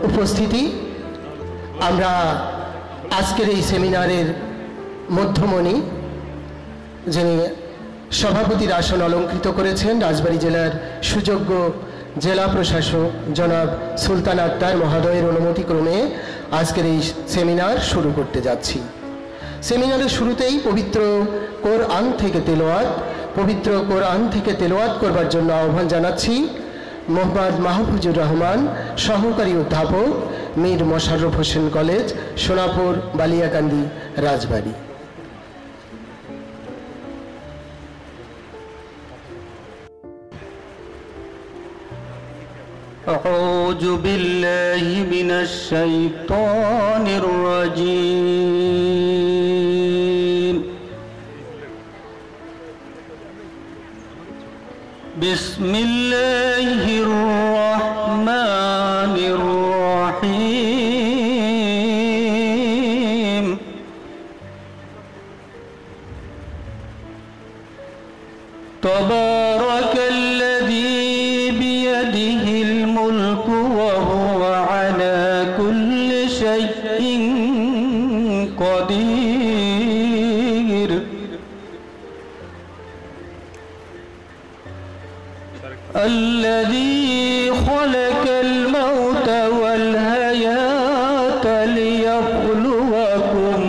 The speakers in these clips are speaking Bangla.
উপস্থিতি। আমরা আজকের এই সেমিনারের মধ্যমণি, যিনি সভাপতির আসন অলঙ্কৃত করেছেন, রাজবাড়ী জেলার সুযোগ্য জেলা প্রশাসক জনাব সুলতান আক্তার মহোদয়ের অনুমতিক্রমে আজকের এই সেমিনার শুরু করতে যাচ্ছি। সেমিনারের শুরুতেই পবিত্র কোরআন থেকে তেলাওয়াত করবার জন্য আহ্বান জানাচ্ছি মোহাম্মদ মাহফুজুর রহমান, সহকারী অধ্যাপক, মীর মোশাররফ হোসেন কলেজ, সোনাপুর, বালিয়াকান্দি, রাজবাড়ী। أعوذ بالله من الشيطان الرجيم. بسم الله الرحمن الرحيم. تبارك الذي بيده الملك وهو على كل شيء قدير. الذي خلق الموت والحياة ليبلوكم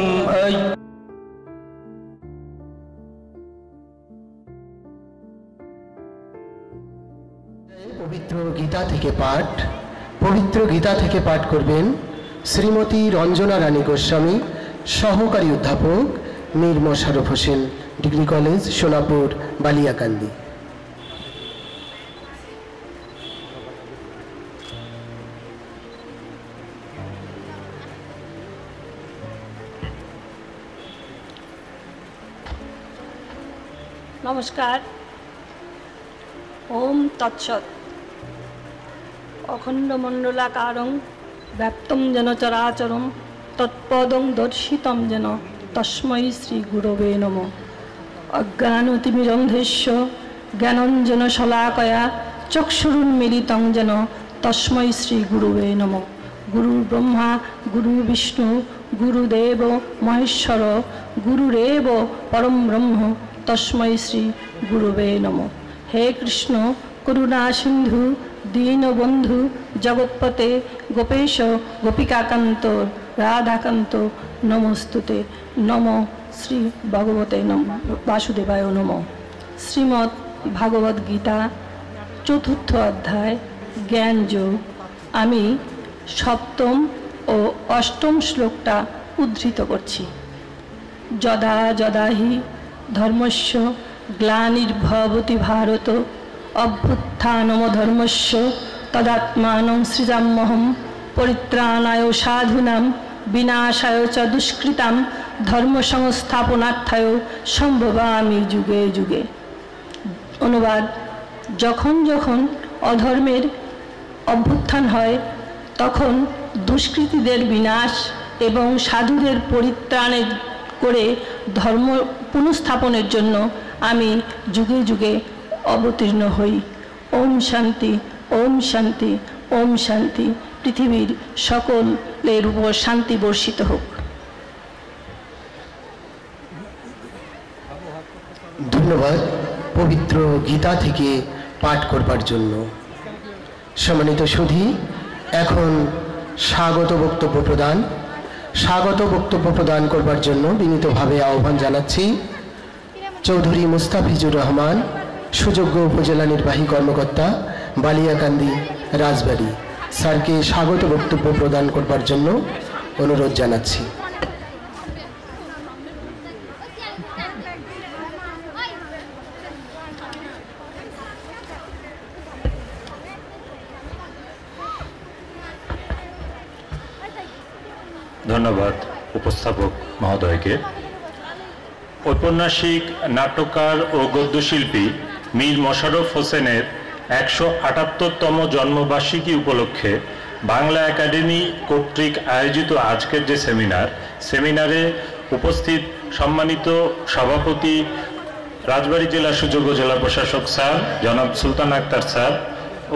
পবিত্র গীতা থেকে পাঠ করবেন শ্রীমতী রঞ্জনা রানী গোস্বামী, সহকারী অধ্যাপক, মীর মোশাররফ হোসেন ডিগ্রি কলেজ, সোনাপুর, বালিয়াকান্দি। নমস্কার। ওম তৎসৎ। অখণ্ডমণ্ডলাকারং ব্যাপ্তং যেন চরাচরং তৎপদং দর্শিতং যেন তস্मै শ্রী গুরবে নমঃ। অজ্ঞানতিমিরন্ধস্য জ্ঞানঞ্জন শলাকয়া চক্ষুরুন্মীলিতং যেন তস্मै শ্রী গুরবে নমঃ। গুরুর ব্রহ্মা গুরু বিষ্ণু গুরুদেব মহেশ্বর গুরুরেব পরম ব্রহ্ম তস্मै শ্রী গুরুবে নমঃ। হে কৃষ্ণ করুণা সিন্ধু দীনবন্ধু জগৎপতে গোপেশ গোপিকাকান্ত রাধাকান্ত নমস্তুতে। নম শ্রী ভগবতে বাসুদেবায় নমঃ। শ্রীমদ্ ভাগবত গীতা ৪র্থ অধ্যায় জ্ঞানযোগ। আমি ৭ম ও ৮ম শ্লোকটা উদ্ধৃত করছি। যদা যদা হি ধর্মস্য গ্লানির্ভবতি ভারত অভ্যুত্থানম ধর্মস্য তদাত্মানং সৃজাম্যহম পরিত্রাণায় সাধুনাম বিনাশায় চ দুষ্কৃতাম ধর্ম সংস্থাপনার্থায় সম্ভবামি যুগে যুগে। অনুবাদ: যখন যখন অধর্মের অভ্যুত্থান হয় তখন দুষ্কৃতীদের বিনাশ এবং সাধুদের পরিত্রাণের করে ধর্ম পুনঃস্থাপনের জন্য আমি যুগে যুগে অবতীর্ণ হই। ওম শান্তি, ওম শান্তি, ওম শান্তি। পৃথিবীর সকলের উপর শান্তি বর্ষিত হোক। ধন্যবাদ পবিত্র গীতা থেকে পাঠ করবার জন্য। সম্মানিত সুধী, এখন স্বাগত বক্তব্য প্রদান করবার জন্য বিনীতভাবে আহ্বান জানাচ্ছি চৌধুরী মুস্তাফিজুর রহমান, সুযোগ্য উপজেলা নির্বাহী কর্মকর্তা, বালিয়াকান্দি, রাজবাড়ী। স্যারকে স্বাগত বক্তব্য প্রদান করবার জন্য অনুরোধ জানাচ্ছি। ধন্যবাদ উপস্থাপক মহোদয়কে। ঔপন্যাসিক, নাট্যকার ও গদ্যশিল্পী মীর মোশাররফ হোসেনের ১৭৮তম জন্মবার্ষিকী উপলক্ষে বাংলা একাডেমি কর্তৃক আয়োজিত আজকের যে সেমিনারে উপস্থিত সম্মানিত সভাপতি রাজবাড়ী জেলা সুযোগ্য জেলা প্রশাসক স্যার জনাব সুলতান আক্তার স্যার,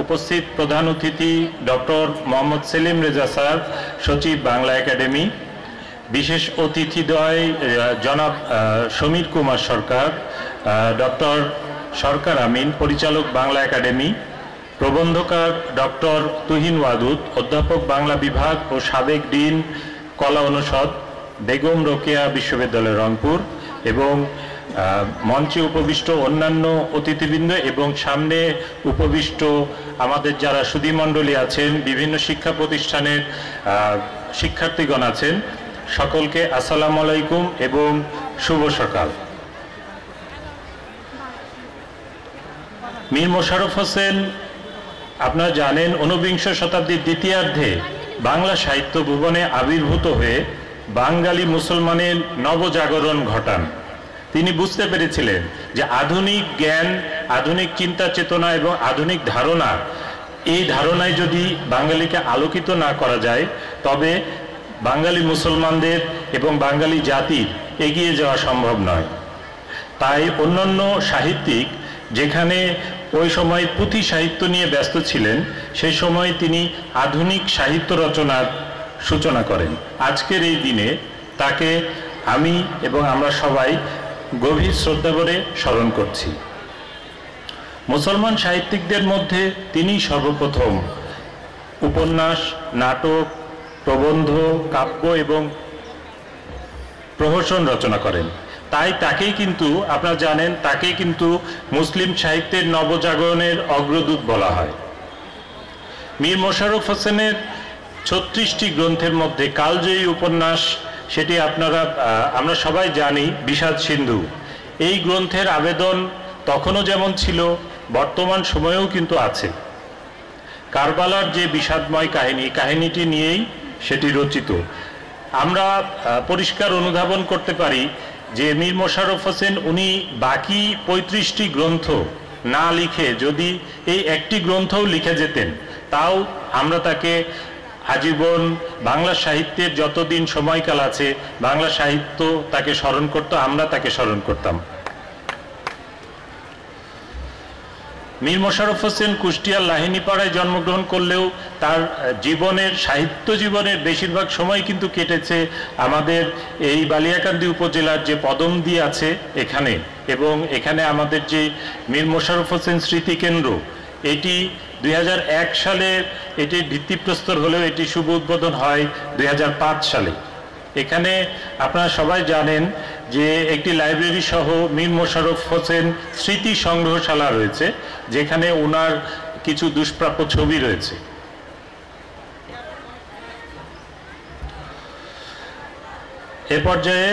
উপস্থিত প্রধান অতিথি ডক্টর মোহাম্মদ সেলিম রেজা স্যার, সচিব বাংলা একাডেমি, বিশেষ অতিথিদ্বয় জনাব সমীর কুমার সরকার, ডক্টর সরকার আমিন, পরিচালক বাংলা একাডেমি, প্রবন্ধকার ডক্টর তুহিন ওয়াদুদ, অধ্যাপক বাংলা বিভাগ ও সাবেক ডিন কলা অনুষদ, বেগম রোকেয়া বিশ্ববিদ্যালয় রংপুর, এবং মঞ্চে উপবিষ্ট অন্যান্য অতিথিবৃন্দ এবং সামনে উপবিষ্ট আমাদের যারা সুধীমণ্ডলী আছেন, বিভিন্ন শিক্ষা প্রতিষ্ঠানের শিক্ষার্থীগণ আছেন, সকলকে আসসালামু আলাইকুম এবং শুভ সকাল। মীর মোশাররফ হোসেন আপনারা জানেন ঊনবিংশ শতাব্দীর দ্বিতীয়ার্ধে বাংলা সাহিত্য ভুবনে আবির্ভূত হয়ে বাঙালি মুসলমানের নবজাগরণ ঘটান। তিনি বুঝতে পেরেছিলেন যে আধুনিক জ্ঞান, আধুনিক চিন্তা চেতনা এবং আধুনিক ধারণা, এই ধারণায় যদি বাঙালিকে আলোকিত না করা যায় তবে বাঙালি মুসলমানদের এবং বাঙালি জাতির এগিয়ে যাওয়া সম্ভব নয়। তাই অন্যান্য সাহিত্যিক যেখানে ওই সময় পুঁথি সাহিত্য নিয়ে ব্যস্ত ছিলেন, সেই সময় তিনি আধুনিক সাহিত্য রচনার সূচনা করেন। আজকের এই দিনে তাকে আমি এবং আমরা সবাই গভীর শ্রদ্ধা ভরে স্মরণ করছি। মুসলমান সাহিত্যিকদের মধ্যে তিনি সর্বপ্রথম উপন্যাস, নাটক, প্রবন্ধ, কাব্য এবং প্রহসন রচনা করেন। তাই তাকেই কিন্তু আপনারা জানেন, তাকেই কিন্তু মুসলিম সাহিত্যের নবজাগরণের অগ্রদূত বলা হয়। মীর মোশাররফ হোসেনের 36টি গ্রন্থের মধ্যে কালজয়ী উপন্যাস, সেটি আমরা সবাই জানি, বিষাদ সিন্ধু। এই গ্রন্থের আবেদন তখনও যেমন ছিল, বর্তমান সময়েও কিন্তু আছে। কারবালার যে বিষাদময় কাহিনীটি নিয়েই সেটি রচিত। আমরা পরিষ্কার অনুধাবন করতে পারি যে মীর মোশাররফ হোসেন উনি বাকি 35টি গ্রন্থ না লিখে যদি এই একটি গ্রন্থও লিখে যেতেন, তাও আমরা তাকে আজীবন বাংলা সাহিত্যের যতদিন সময়কাল আছে বাংলা সাহিত্য তাকে স্মরণ করত, আমরা তাকে স্মরণ করতাম। মীর মোশাররফ হোসেন কুষ্টিয়ার লাহিনীপাড়ায় জন্মগ্রহণ করলেও তার সাহিত্য জীবনের বেশিরভাগ সময় কিন্তু কেটেছে আমাদের এই বালিয়াকান্দি উপজেলার যে পদমদি আছে এখানে, এবং এখানে আমাদের যে মীর মোশাররফ হোসেন স্মৃতি কেন্দ্র, এটি 2001 সালে এটির ভিত্তিপ্রস্তর হলেও এটি শুভ উদ্বোধন হয় 2005 সালে। এখানে আপনারা সবাই জানেন যে একটি লাইব্রেরি সহ মীর মোশাররফ হোসেন স্মৃতি সংগ্রহশালা রয়েছে, যেখানে ওনার কিছু দুষ্প্রাপ্য ছবি রয়েছে। এ পর্যায়ে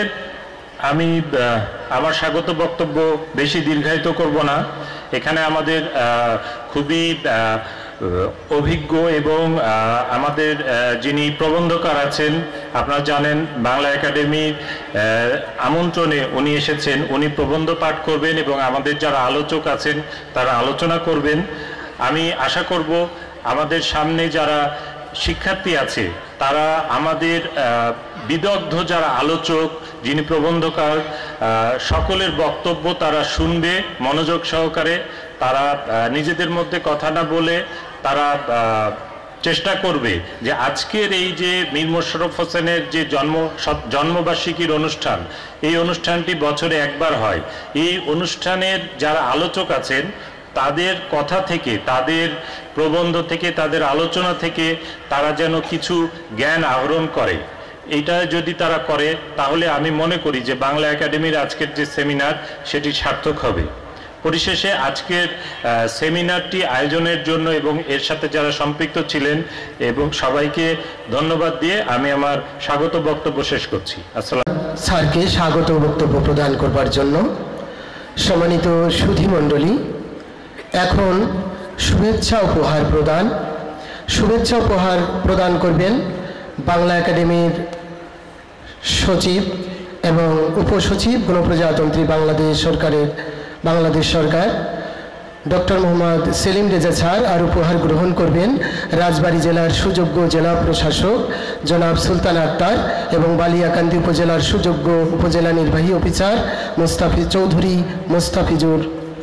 আমি আমার স্বাগত বক্তব্য বেশি দীর্ঘায়িত করব না। এখানে আমাদের খুবই অভিজ্ঞ এবং আমাদের যিনি প্রবন্ধকার আছেন, আপনারা জানেন বাংলা একাডেমির আমন্ত্রণে উনি এসেছেন, উনি প্রবন্ধ পাঠ করবেন এবং আমাদের যারা আলোচক আছেন তারা আলোচনা করবেন। আমি আশা করব আমাদের সামনে যারা শিক্ষার্থী আছে তারা আমাদের বিদগ্ধ যারা আলোচক, যিনি প্রবন্ধকার, সকলের বক্তব্য তারা শুনবে মনোযোগ সহকারে। তারা নিজেদের মধ্যে কথা না বলে তারা চেষ্টা করবে যে আজকের এই যে মীর মোশাররফ হোসেনের যে জন্মবার্ষিকীর অনুষ্ঠান, এই অনুষ্ঠানটি বছরে একবার হয়। এই অনুষ্ঠানের যারা আলোচক আছেন তাদের কথা থেকে, তাদের প্রবন্ধ থেকে, তাদের আলোচনা থেকে তারা যেন কিছু জ্ঞান আহরণ করে। এটা যদি তারা করে তাহলে আমি মনে করি যে বাংলা একাডেমির আজকের যে সেমিনার সেটি সার্থক হবে। পরিশেষে আজকের সেমিনারটি আয়োজনের জন্য এবং এর সাথে যারা সম্পৃক্ত ছিলেন এবং সবাইকে ধন্যবাদ দিয়ে আমি আমার স্বাগত বক্তব্য শেষ করছি। আসসালাম। স্যারকে স্বাগত বক্তব্য প্রদান করবার জন্য সম্মানিত সুধীমণ্ডলী, এখন শুভেচ্ছা উপহার প্রদান করবেন বাংলা একাডেমির সচিব এবং উপসচিব গণপ্রজাতন্ত্রী বাংলাদেশ সরকার ডক্টর মোহাম্মদ সেলিম রেজা স্যার। আর উপহার গ্রহণ করবেন রাজবাড়ী জেলার সুযোগ্য জেলা প্রশাসক জনাব সুলতান আক্তার এবং বালিয়াকান্দি উপজেলার সুযোগ্য উপজেলা নির্বাহী অফিসার চৌধুরী মোস্তাফিজুর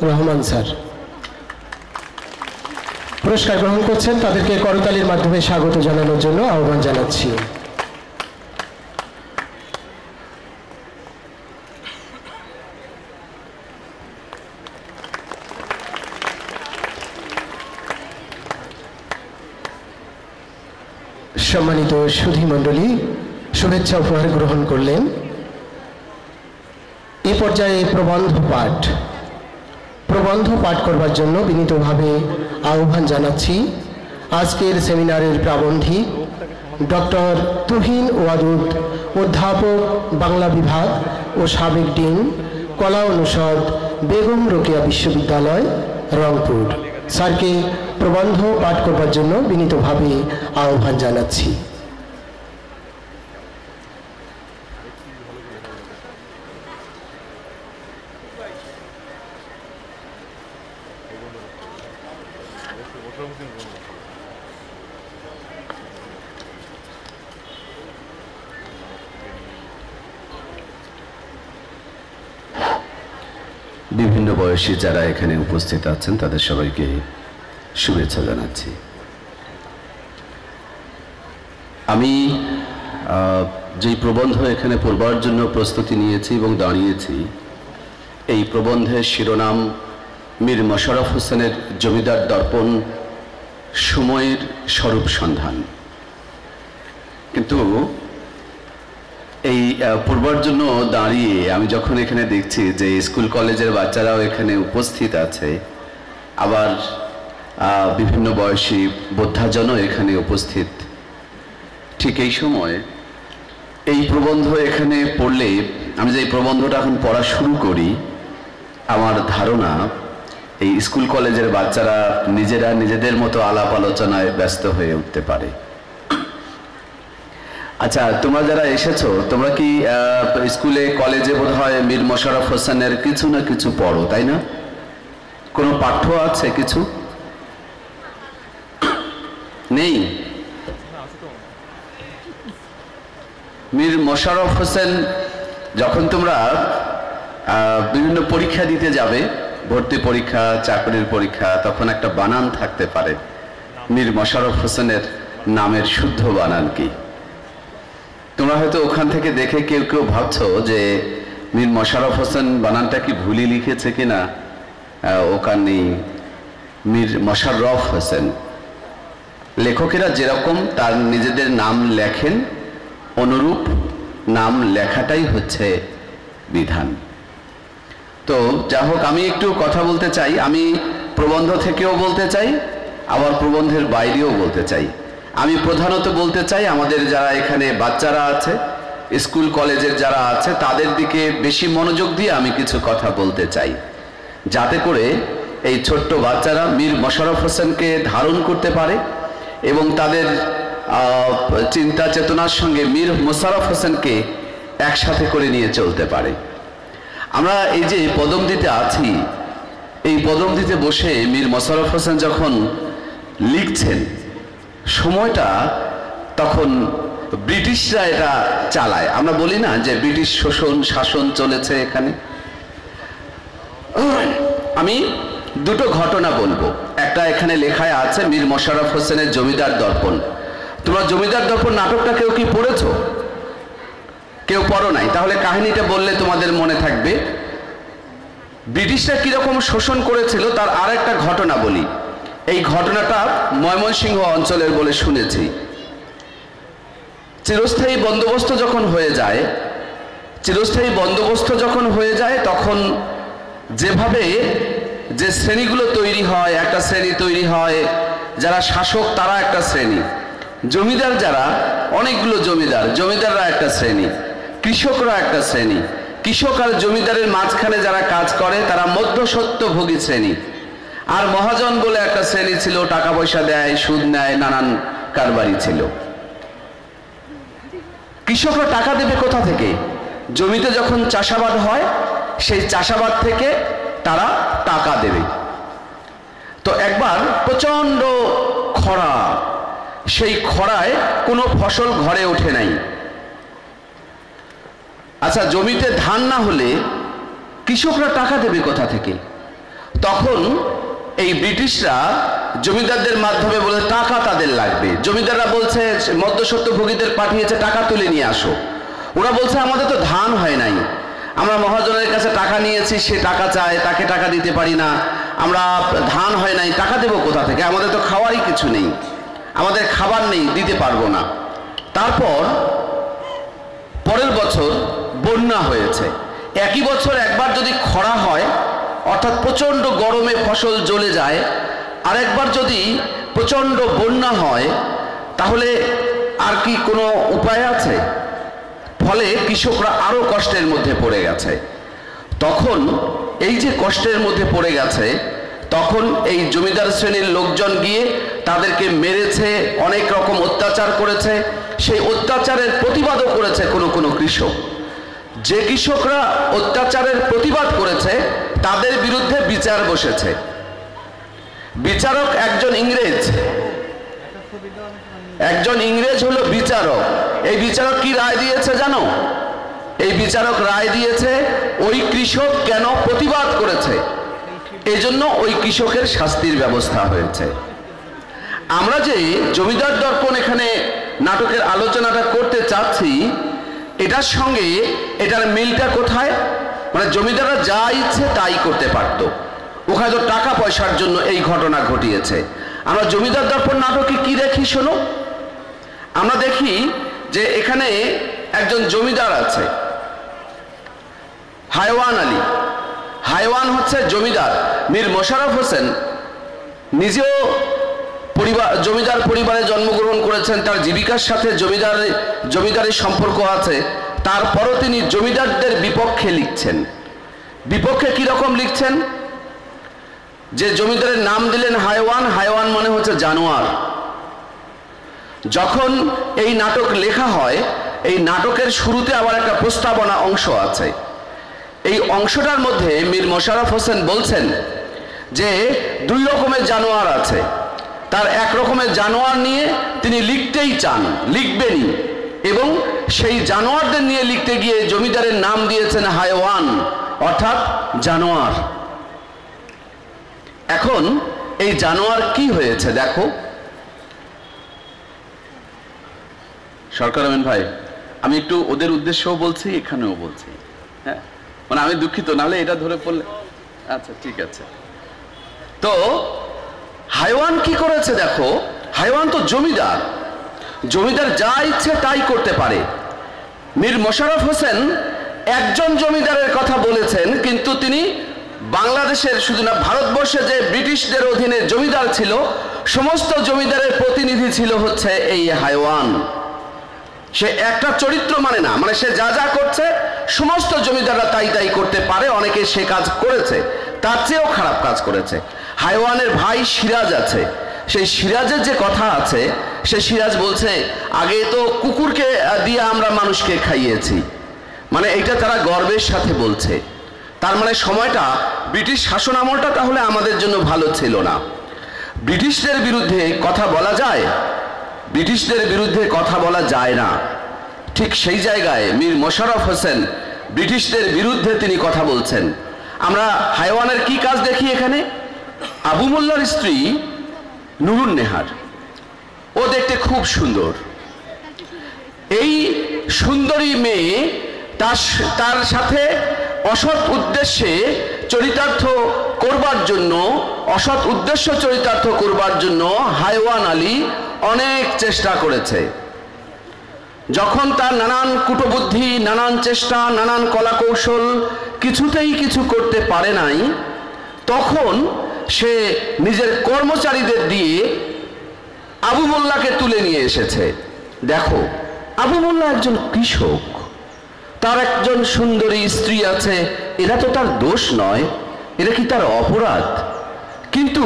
রহমান স্যার। পুরস্কার গ্রহণ করছেন তাদেরকে করতালির মাধ্যমে স্বাগত জানানোর জন্য আহ্বান জানাচ্ছি। সম্মানিত সুধী মণ্ডলী, শুভেচ্ছা উপহার গ্রহণ করলেন। এ পর্যায়ে প্রবন্ধ পাঠ করবার জন্য বিনীতভাবে আহ্বান জানাচ্ছি আজকের সেমিনারের প্রাবন্ধিক ডক্টর তুহিন ওয়াদুদ, অধ্যাপক বাংলা বিভাগ ও সাবেক ডিন, কলা অনুষদ, বেগম রোকেয়া বিশ্ববিদ্যালয়, রংপুর। স্যারকে প্রবন্ধ পাঠ করবার জন্য বিনীতভাবে আহ্বান জানাচ্ছি। বিভিন্ন বয়সী যারা এখানে উপস্থিত আছেন তাদের সবাইকে শুভেচ্ছা জানাচ্ছি। আমি যেই প্রবন্ধ এখানে পড়বার জন্য প্রস্তুতি নিয়েছি এবং দাঁড়িয়েছি, এই প্রবন্ধের শিরোনাম মীর মোশাররফ হোসেনের জমিদার দর্পণ, সময়ের স্বরূপ সন্ধান। কিন্তু এই পড়বার জন্য দাঁড়িয়ে আমি যখন এখানে দেখছি যে স্কুল কলেজের বাচ্চারাও এখানে উপস্থিত আছে, আবার বিভিন্ন বয়সী বৃদ্ধাজনও এখানে উপস্থিত, ঠিক এই সময় এই প্রবন্ধ এখানে পড়লে, আমি যে এই প্রবন্ধটা এখন পড়া শুরু করি, আমার ধারণা এই স্কুল কলেজের বাচ্চারা নিজেরা নিজেদের মতো আলাপ আলোচনায় ব্যস্ত হয়ে উঠতে পারে। আচ্ছা, তোমরা যারা এসেছো, তোমরা কি স্কুলে কলেজে বোধহয় মীর মোশাররফ হোসেনের কিছু না কিছু পড়ো, তাই না? কোনো পাঠ্য আছে? কিছু নেই? মীর মোশাররফ হোসেন যখন তোমরা বিভিন্ন পরীক্ষা দিতে যাবে, ভর্তি পরীক্ষা, চাকরির পরীক্ষা, তখন একটা বানান থাকতে পারে। মীর মোশাররফ হোসেনের নামের শুদ্ধ বানান কি? তোমরা হয়তো ওখান থেকে দেখে কেউ কেউ ভাবছো যে মীর মোশাররফ হোসেন বানানটা কি ভুলই লিখেছে কিনা। ওখানে নেই, মীর মোশাররফ হোসেন। লেখকেরা যেরকম তার নিজেদের নাম লেখেন, অনুরূপ নাম লেখাটাই হচ্ছে বিধান। তো যা হোক, আমি একটু কথা বলতে চাই। আমি প্রবন্ধ থেকেও বলতে চাই, আবার প্রবন্ধের বাইরেও বলতে চাই। আমি প্রধানত বলতে চাই আমাদের যারা এখানে বাচ্চারা আছে, স্কুল কলেজের যারা আছে, তাদের দিকে বেশি মনোযোগ দিয়ে আমি কিছু কথা বলতে চাই, যাতে করে এই ছোট্ট বাচ্চারা মীর মোশাররফ হোসেনকে ধারণ করতে পারে এবং তাদের চিন্তা চেতনার সঙ্গে মীর মোশাররফ হোসেনকে একসাথে করে নিয়ে চলতে পারে। আমরা এই যে পদমদিতে আছি, এই পদমদিতে বসে মীর মোশাররফ হোসেন যখন লিখছেন, সময়টা তখন ব্রিটিশরা এটা চালায়। আমরা বলি না যে ব্রিটিশ শাসন চলেছে এখানে। আমি দুটো ঘটনা বলবো। একটা এখানে লেখায় আছে মীর মোশাররফ হোসেনের জমিদার দর্পণ। তোমরা জমিদার দর্পণ নাটকটা কেউ কি পড়েছো? কেউ পড়ো নাই? তাহলে কাহিনীটা বললে তোমাদের মনে থাকবে। ব্রিটিশরা কিরকম শোষণ করেছিল তার আর একটা ঘটনা বলি। এই ঘটনাটা ময়মনসিংহ অঞ্চলের বলে শুনেছি। চিরস্থায়ী বন্দোবস্ত যখন হয়ে যায়, তখন যেভাবে যে শ্রেণীগুলো তৈরি হয়, একটা শ্রেণী তৈরি হয় যারা শাসক, তারা একটা শ্রেণী, জমিদার যারা, অনেকগুলো জমিদাররা একটা শ্রেণী, কৃষকরা একটা শ্রেণী, কৃষক আর জমিদারের মাঝখানে যারা কাজ করে তারা মধ্যস্বত্বভোগী শ্রেণী, আর মহাজন বলে একটা শ্রেণী ছিল, টাকা পয়সা দেয়, সুদ নেয়, নানান কারবারি ছিল। কৃষকরা টাকা দেবে কোথা থেকে? জমিতে যখন চাষাবাদ হয়, সেই চাষাবাদ থেকে তারা টাকা দেবে। তো একবার প্রচন্ড খরা, সেই খরায় কোনো ফসল ঘরে ওঠে নাই। আচ্ছা, জমিতে ধান না হলে কৃষকরা টাকা দেবে কোথা থেকে? তখন এই ব্রিটিশরা জমিদারদের মাধ্যমে বলে টাকা তাদের লাগবে। জমিদাররা বলছে মধ্যস্বত্বভোগীদের পাঠিয়েছে টাকা তুলে নিয়ে আসো। ওরা বলছে আমাদের তো ধান হয় নাই, আমরা মহাজনের কাছে টাকা নিয়েছি, সে টাকা চায়, তাকে টাকা দিতে পারি না, আমরা ধান হয় নাই, টাকা দেবো কোথা থেকে, আমাদের তো খাওয়ারই কিছু নেই, আমাদের খাবার নেই, দিতে পারবো না। তারপর পরের বছর বন্যা হয়েছে। একই বছর একবার যদি খরা হয়, অর্থাৎ প্রচণ্ড গরমে ফসল জ্বলে যায়, আর একবার যদি প্রচণ্ড বন্যা হয়, তাহলে আর কি কোনো উপায় আছে? ফলে কৃষকরা আরো কষ্টের মধ্যে পড়ে গেছে। তখন এই যে কষ্টের মধ্যে পড়ে গেছে, তখন এই জমিদার শ্রেণীর লোকজন গিয়ে তাদেরকে মেরেছে, অনেক রকম অত্যাচার করেছে। সেই অত্যাচারের প্রতিবাদও করেছে কোনো কৃষক। যে কৃষকরা অত্যাচারের প্রতিবাদ করেছে তাদের বিরুদ্ধে বিচার বসেছে। বিচারক একজন ইংরেজ হলো বিচারক। এই বিচারক কি রায় দিয়েছে জানো? এই বিচারক রায় দিয়েছে ওই কৃষক কেন প্রতিবাদ করেছে, এই জন্য ওই কৃষকের শাস্তির ব্যবস্থা হয়েছে। আমরা যে জমিদার দর্পণ এখানে নাটকের আলোচনাটা করতে চাচ্ছি, এটার সঙ্গে এটার মিলটা কোথায়? মানে জমিদাররা যা ইচ্ছে তাই করতে পারত, ওখানে তো টাকা পয়সার জন্য এই ঘটনা ঘটিয়েছে। আমরা জমিদার দর্পণ নাটকে কি দেখি শোনো। আমরা দেখি যে এখানে একজন জমিদার আছে, হায়ওয়ান আলী। হায়ওয়ান হচ্ছে জমিদার। মীর মোশাররফ হোসেন নিজেও জমিদার পরিবারে জন্মগ্রহণ করেছেন, তার জীবিকার সাথে জমিদারের সম্পর্ক আছে। তারপরও তিনি জমিদারদের বিপক্ষে লিখছেন। বিপক্ষে কিরকম লিখছেন? যে জমিদারের নাম দিলেন হায়ওয়ান, হায়ওয়ান মানে হচ্ছে জানোয়ার। যখন এই নাটক লেখা হয়, এই নাটকের শুরুতে আবার একটা প্রস্তাবনা অংশ আছে। এই অংশটার মধ্যে মীর মোশাররফ হোসেন বলছেন যে দুই রকমের জানোয়ার আছে, তার এক রকমের জানোয়ার নিয়ে তিনি লিখতেই চান, লিখবেনই, এবং সেই জানোয়ারদের নিয়ে লিখতে গিয়ে জমিদারের নাম দিয়েছেন হায়ওয়ান, অর্থাৎ জানোয়ার। এখন এই জানোয়ার কি হয়েছে দেখো। সরকার আমিন ভাই, আমি একটু ওদের উদ্দেশ্যেও বলছি, এখানেও বলছি, হ্যাঁ, মানে আমি দুঃখিত, নাহলে এটা ধরে পড়লে। আচ্ছা ঠিক আছে। তো হায়ওয়ান কি করেছে দেখো। হায়ওয়ান তো জমিদার, জমিদার যা ইচ্ছে তাই করতে পারে। মীর মোশাররফ হোসেন একজন জমিদারের কথা বলেছেন, কিন্তু তিনি বাংলাদেশের শুধু না, ভারতবর্ষে যে ব্রিটিশদের অধীনে জমিদার ছিল, সমস্ত জমিদারের প্রতিনিধি ছিল হচ্ছে এই হায়ওয়ান। সে একটা চরিত্র মানে না, মানে সে যা যা করছে সমস্ত জমিদাররা তাই তাই করতে পারে। অনেকে সে কাজ করেছে, তার চেয়েও খারাপ কাজ করেছে। হায়ওয়ানের ভাই সিরাজ আছে, সেই সিরাজের যে কথা আছে, সে সিরাজ বলছে আগে তো কুকুরকে দিয়ে আমরা মানুষকে খাইয়েছি, মানে এইটা তারা গর্বের সাথে বলছে। তার মানে সময়টা ব্রিটিশ শাসন আমলটা তাহলে আমাদের জন্য ভালো ছিল না। ব্রিটিশদের বিরুদ্ধে কথা বলা যায়, ব্রিটিশদের বিরুদ্ধে কথা বলা যায় না। ঠিক সেই জায়গায় মীর মোশাররফ হোসেন ব্রিটিশদের বিরুদ্ধে তিনি কথা বলছেন। আমরা হায়ওয়ানের কি কাজ দেখি এখানে। আবু মোল্লার স্ত্রী নুরুন নেহার, ও দেখতে খুব সুন্দর। এই সুন্দরী মেয়ে তার সাথে অসৎ উদ্দেশ্যে চরিতার্থ করবার জন্য, অসৎ উদ্দেশ্য চরিতার্থ করবার জন্য হায়ওয়ান আলী অনেক চেষ্টা করেছে। যখন তার নানান কুটবুদ্ধি, নানান চেষ্টা, নানান কলাকৌশল কিছুতেই কিছু করতে পারে নাই, তখন সে নিজের কর্মচারীদের দিয়ে আবু মোল্লাকে তুলে নিয়ে এসেছে। দেখো, আবু মোল্লা একজন কৃষক, তার একজন সুন্দরী স্ত্রী আছে, এরা তো তার দোষ নয়, এটা কি তার অপরাধ? কিন্তু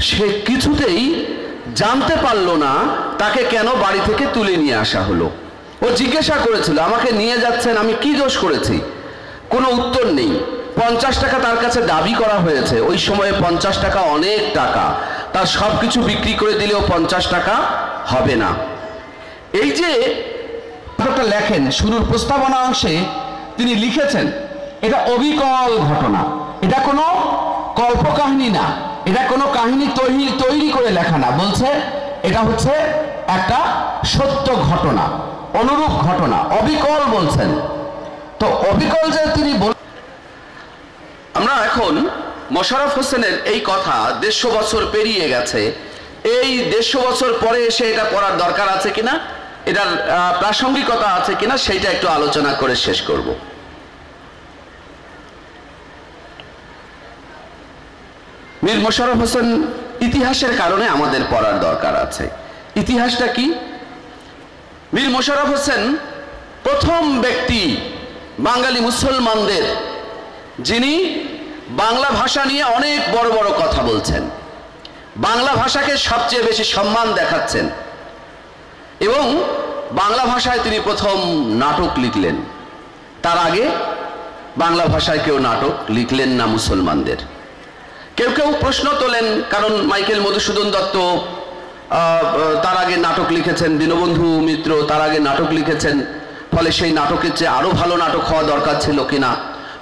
সে কিছুতেই জানতে পারল না তাকে কেন বাড়ি থেকে তুলে নিয়ে আসা হলো। ও জিজ্ঞাসা করেছিল আমাকে নিয়ে যাচ্ছেন, আমি কি দোষ করেছি? কোনো উত্তর নেই। 50 টাকা তার কাছে দাবি করা হয়েছে। ওই সময়ে 50 টাকা অনেক টাকা, তার সব কিছু বিক্রি করে দিলেও 50 টাকা হবে না। এই যে লেখেন শুরুর প্রস্তাবনা অংশে তিনি লিখেছেন, এটা অবিকল ঘটনা, এটা কোনো কল্পকাহিনী না, এটা কোনো কাহিনী তৈরি করে লেখা না, বলছে এটা হচ্ছে একটা সত্য ঘটনা, অনুরূপ ঘটনা, অবিকল বলছেন। তো অবিকল যে তিনি আমরা এখন মোশাররফ হোসেনের এই কথা 150 বছর পেরিয়ে গেছে, এই 150 বছর পরে এসে এটা করার দরকার আছে কিনা, এটার প্রাসঙ্গিকতা আছে কিনা, সেইটা একটু আলোচনা করে শেষ করব। মীর মোশাররফ হোসেন ইতিহাসের কারণে আমাদের পড়ার দরকার আছে। ইতিহাসটা কি? মীর মোশাররফ হোসেন প্রথম ব্যক্তি বাঙালি মুসলমানদের যিনি বাংলা ভাষা নিয়ে অনেক বড় বড় কথা বলছেন, বাংলা ভাষাকে সবচেয়ে বেশি সম্মান দেখাচ্ছেন, এবং বাংলা ভাষায় তিনি প্রথম নাটক লিখলেন। তার আগে বাংলা ভাষায় কেউ নাটক লিখলেন না মুসলমানদের। কেউ কেউ প্রশ্ন তোলেন, কারণ মাইকেল মধুসূদন দত্ত তার আগে নাটক লিখেছেন, দীনবন্ধু মিত্র তার আগে নাটক লিখেছেন, ফলে সেই নাটকের চেয়ে আরো ভালো নাটক হওয়া দরকার ছিল কিনা,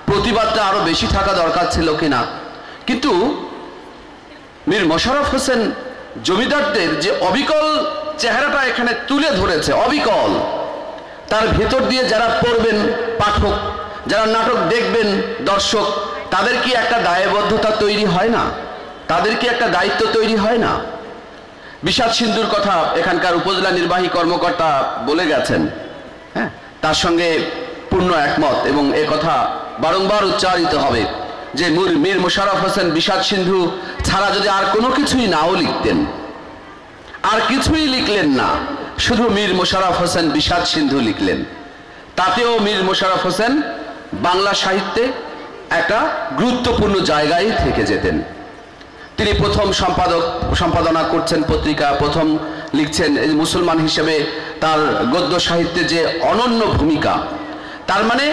প্রতিবাদটা আরো বেশি থাকা দরকার ছিল কিনা। কিন্তু মীর মোশাররফ হোসেন জমিদারদের যে অবিকল চেহারাটা এখানে তুলে ধরেছে, অবিকল, তার ভেতর দিয়ে যারা পড়বেন পাঠক, যারা নাটক দেখবেন দর্শক, তাদের কি একটা দায়বদ্ধতা তৈরি হয় না? তাদের কি একটা দায়িত্ব তৈরি হয় না? বিষাদ সিন্ধুর কথা এখানকার উপজেলা নির্বাহী কর্মকর্তা বলে গেছেন, হ্যাঁ, তার সঙ্গে পূর্ণ একমত, এবং এ কথা বারংবার উচ্চারিত হবে যে মীর মোশাররফ হোসেন বিষাদ সিন্ধু ছাড়া যদি আর কোনো কিছুই নাও লিখতেন, আর কিছুই লিখলেন না, শুধু মীর মোশাররফ হোসেন বিষাদ সিন্ধু লিখলেন, তাতেও মীর মোশাররফ হোসেন বাংলা সাহিত্যে একটা গুরুত্বপূর্ণ জায়গায় থেকে যেতেন। তিনি প্রথম সম্পাদনা করছেন পত্রিকা, প্রথম লিখছেন, মুসলমান হিসেবে তার গদ্য সাহিত্যে যে অনন্য ভূমিকা, তার মানে